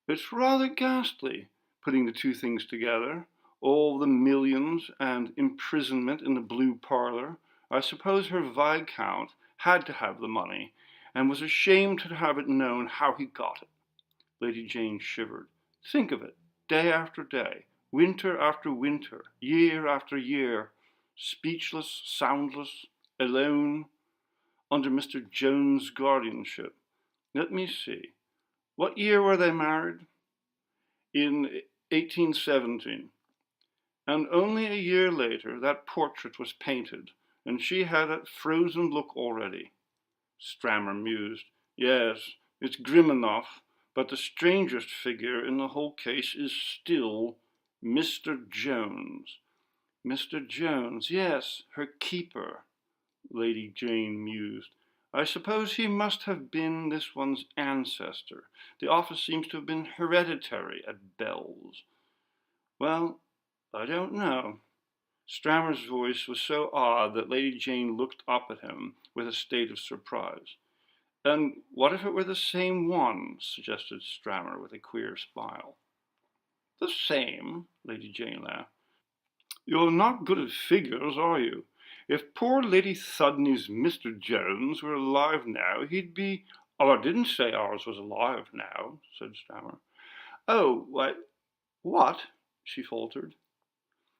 It's rather ghastly, putting the two things together, all the millions and imprisonment in the Blue Parlour. I suppose her Viscount had to have the money, and was ashamed to have it known how he got it. Lady Jane shivered. Think of it, day after day, winter after winter, year after year, speechless, soundless, alone, under Mr. Jones' guardianship. Let me see. What year were they married? In 1817. And only a year later that portrait was painted, and she had that frozen look already. Strammer mused. Yes, it's grim enough, but the strangest figure in the whole case is still Mr. Jones. Mr. Jones, yes, her keeper, Lady Jane mused. I suppose he must have been this one's ancestor. The office seems to have been hereditary at Bells. Well, I don't know. Strammer's voice was so odd that Lady Jane looked up at him with a state of surprise. And what if it were the same one? Suggested Strammer with a queer smile. The same? Lady Jane laughed. You're not good at figures, are you? If poor Lady Thudney's Mr. Jones were alive now, he'd be— Oh, I didn't say ours was alive now, said Strammer. Oh, what? She faltered.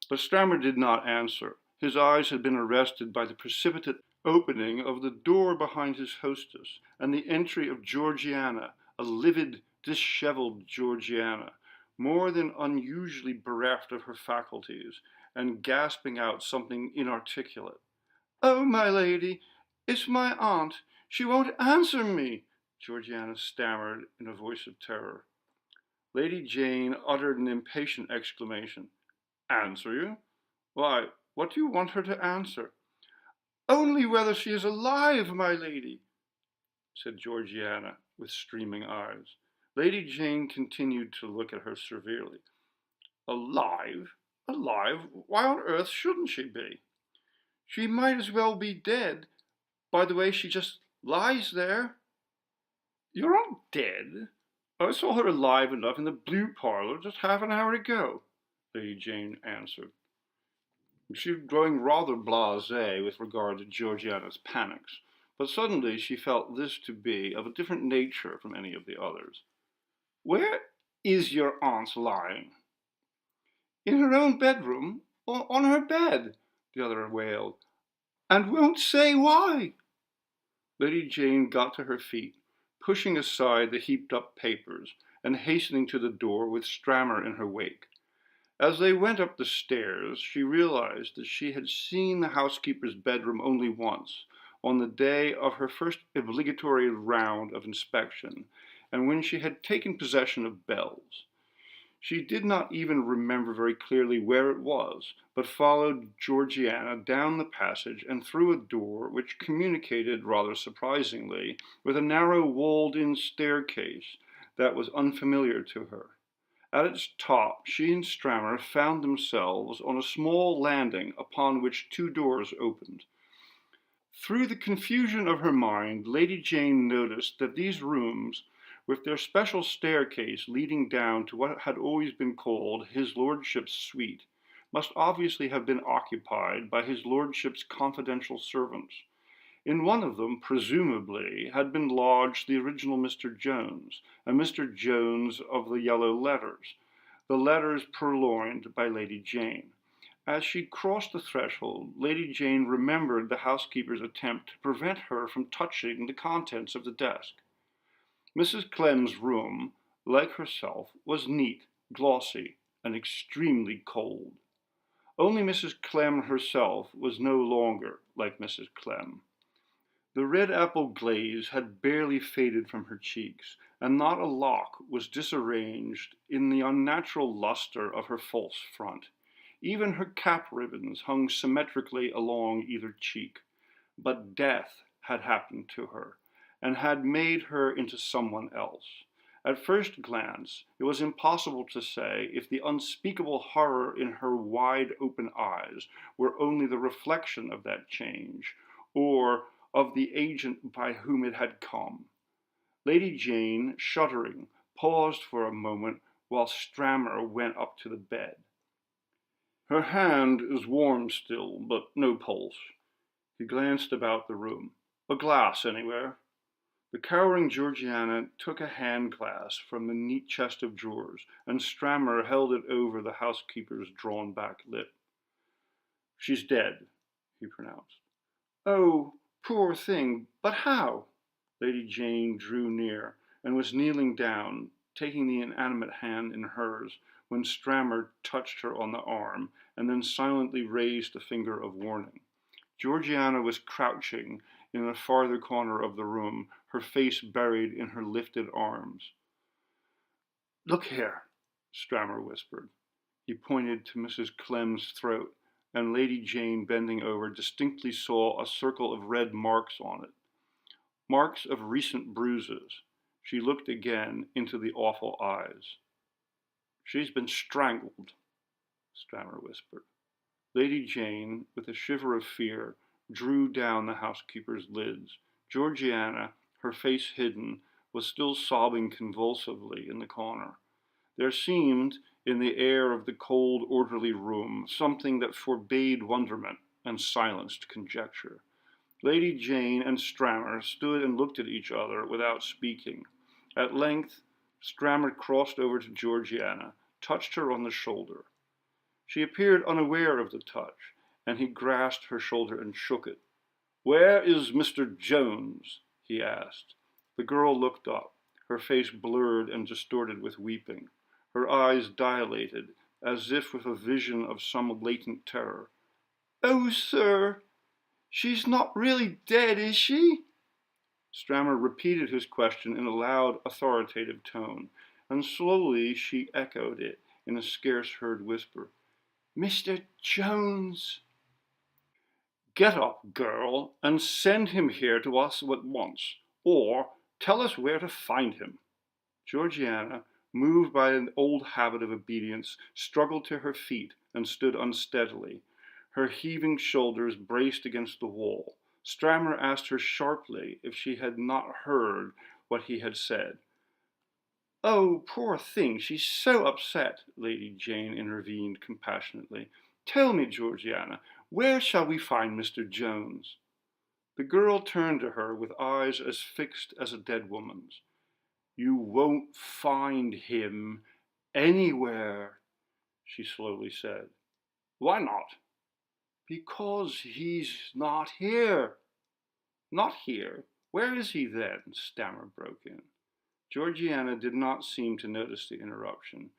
But Strammer did not answer. His eyes had been arrested by the precipitate opening of the door behind his hostess, and the entry of Georgiana, a livid, dishevelled Georgiana, more than unusually bereft of her faculties, and gasping out something inarticulate. Oh, my lady, it's my aunt. She won't answer me, Georgiana stammered in a voice of terror. Lady Jane uttered an impatient exclamation. Answer you? Why, what do you want her to answer? Only whether she is alive, my lady, said Georgiana with streaming eyes. Lady Jane continued to look at her severely. Alive? Alive? Why on earth shouldn't she be? She might as well be dead, by the way she just lies there. You're not dead. I saw her alive enough in the blue parlour just half an hour ago, Lady Jane answered. She was growing rather blasé with regard to Georgiana's panics, but suddenly she felt this to be of a different nature from any of the others. Where is your aunt lying? In her own bedroom, on her bed, the other wailed, and won't say why. Lady Jane got to her feet, pushing aside the heaped-up papers, and hastening to the door with Strammer in her wake. As they went up the stairs, she realized that she had seen the housekeeper's bedroom only once, on the day of her first obligatory round of inspection, and when she had taken possession of Bells. She did not even remember very clearly where it was, but followed Georgiana down the passage and through a door which communicated, rather surprisingly, with a narrow walled-in staircase that was unfamiliar to her. At its top, she and Strammer found themselves on a small landing upon which two doors opened. Through the confusion of her mind, Lady Jane noticed that these rooms, with their special staircase leading down to what had always been called his lordship's suite, must obviously have been occupied by his lordship's confidential servants. In one of them, presumably, had been lodged the original Mr. Jones, a Mr. Jones of the yellow letters, the letters purloined by Lady Jane. As she crossed the threshold, Lady Jane remembered the housekeeper's attempt to prevent her from touching the contents of the desk. Mrs. Clem's room, like herself, was neat, glossy, and extremely cold. Only Mrs. Clem herself was no longer like Mrs. Clem. The red apple glaze had barely faded from her cheeks, and not a lock was disarranged in the unnatural luster of her false front. Even her cap ribbons hung symmetrically along either cheek. But death had happened to her, and had made her into someone else. At first glance, it was impossible to say if the unspeakable horror in her wide-open eyes were only the reflection of that change, or of the agent by whom it had come. Lady Jane, shuddering, paused for a moment while Strammer went up to the bed. Her hand is warm still, but no pulse. He glanced about the room. A glass anywhere? The cowering Georgiana took a hand glass from the neat chest of drawers, and Strammer held it over the housekeeper's drawn-back lip. She's dead, he pronounced. Oh, poor thing, but how? Lady Jane drew near, and was kneeling down, taking the inanimate hand in hers, when Strammer touched her on the arm, and then silently raised a finger of warning. Georgiana was crouching in the farther corner of the room, her face buried in her lifted arms. Look here, Strammer whispered. He pointed to Mrs. Clem's throat, and Lady Jane, bending over, distinctly saw a circle of red marks on it. Marks of recent bruises. She looked again into the awful eyes. She's been strangled, Strammer whispered. Lady Jane, with a shiver of fear, drew down the housekeeper's lids. Georgiana, her face hidden, was still sobbing convulsively in the corner. There seemed, in the air of the cold, orderly room, something that forbade wonderment and silenced conjecture. Lady Jane and Strammer stood and looked at each other without speaking. At length, Strammer crossed over to Georgiana, touched her on the shoulder. She appeared unaware of the touch, and he grasped her shoulder and shook it. Where is Mr. Jones? He asked. The girl looked up, her face blurred and distorted with weeping, her eyes dilated, as if with a vision of some latent terror. Oh, sir, she's not really dead, is she? Strammer repeated his question in a loud, authoritative tone, and slowly she echoed it in a scarce-heard whisper. Mr. Jones. Get up, girl, and send him here to us at once, or tell us where to find him. Georgiana, moved by an old habit of obedience, struggled to her feet and stood unsteadily, her heaving shoulders braced against the wall. Strammer asked her sharply if she had not heard what he had said. Oh, poor thing, she's so upset, Lady Jane intervened compassionately. Tell me, Georgiana, where shall we find Mr. Jones? The girl turned to her with eyes as fixed as a dead woman's. You won't find him anywhere, she slowly said. Why not? Because he's not here. Not here? Where is he then? Stammer broke in. Georgiana did not seem to notice the interruption.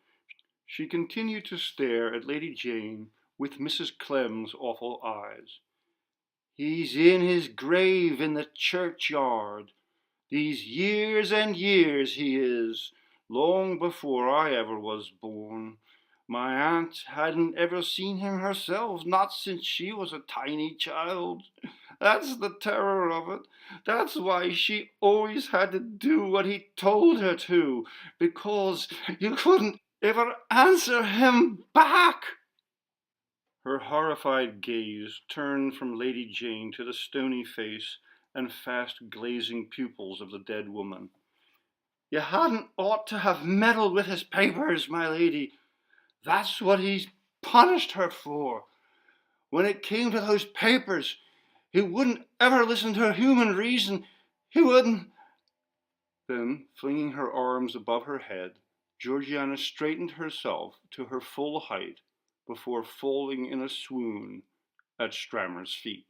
She continued to stare at Lady Jane with Mrs. Clem's awful eyes. He's in his grave in the churchyard. These years and years he is, long before I ever was born. My aunt hadn't ever seen him herself, not since she was a tiny child. That's the terror of it. That's why she always had to do what he told her to, because you couldn't ever answer him back. Her horrified gaze turned from Lady Jane to the stony face and fast glazing pupils of the dead woman. You hadn't ought to have meddled with his papers, my lady. That's what he's punished her for. When it came to those papers, he wouldn't ever listen to human reason. He wouldn't. Then, flinging her arms above her head, Georgiana straightened herself to her full height before falling in a swoon at Strammer's feet.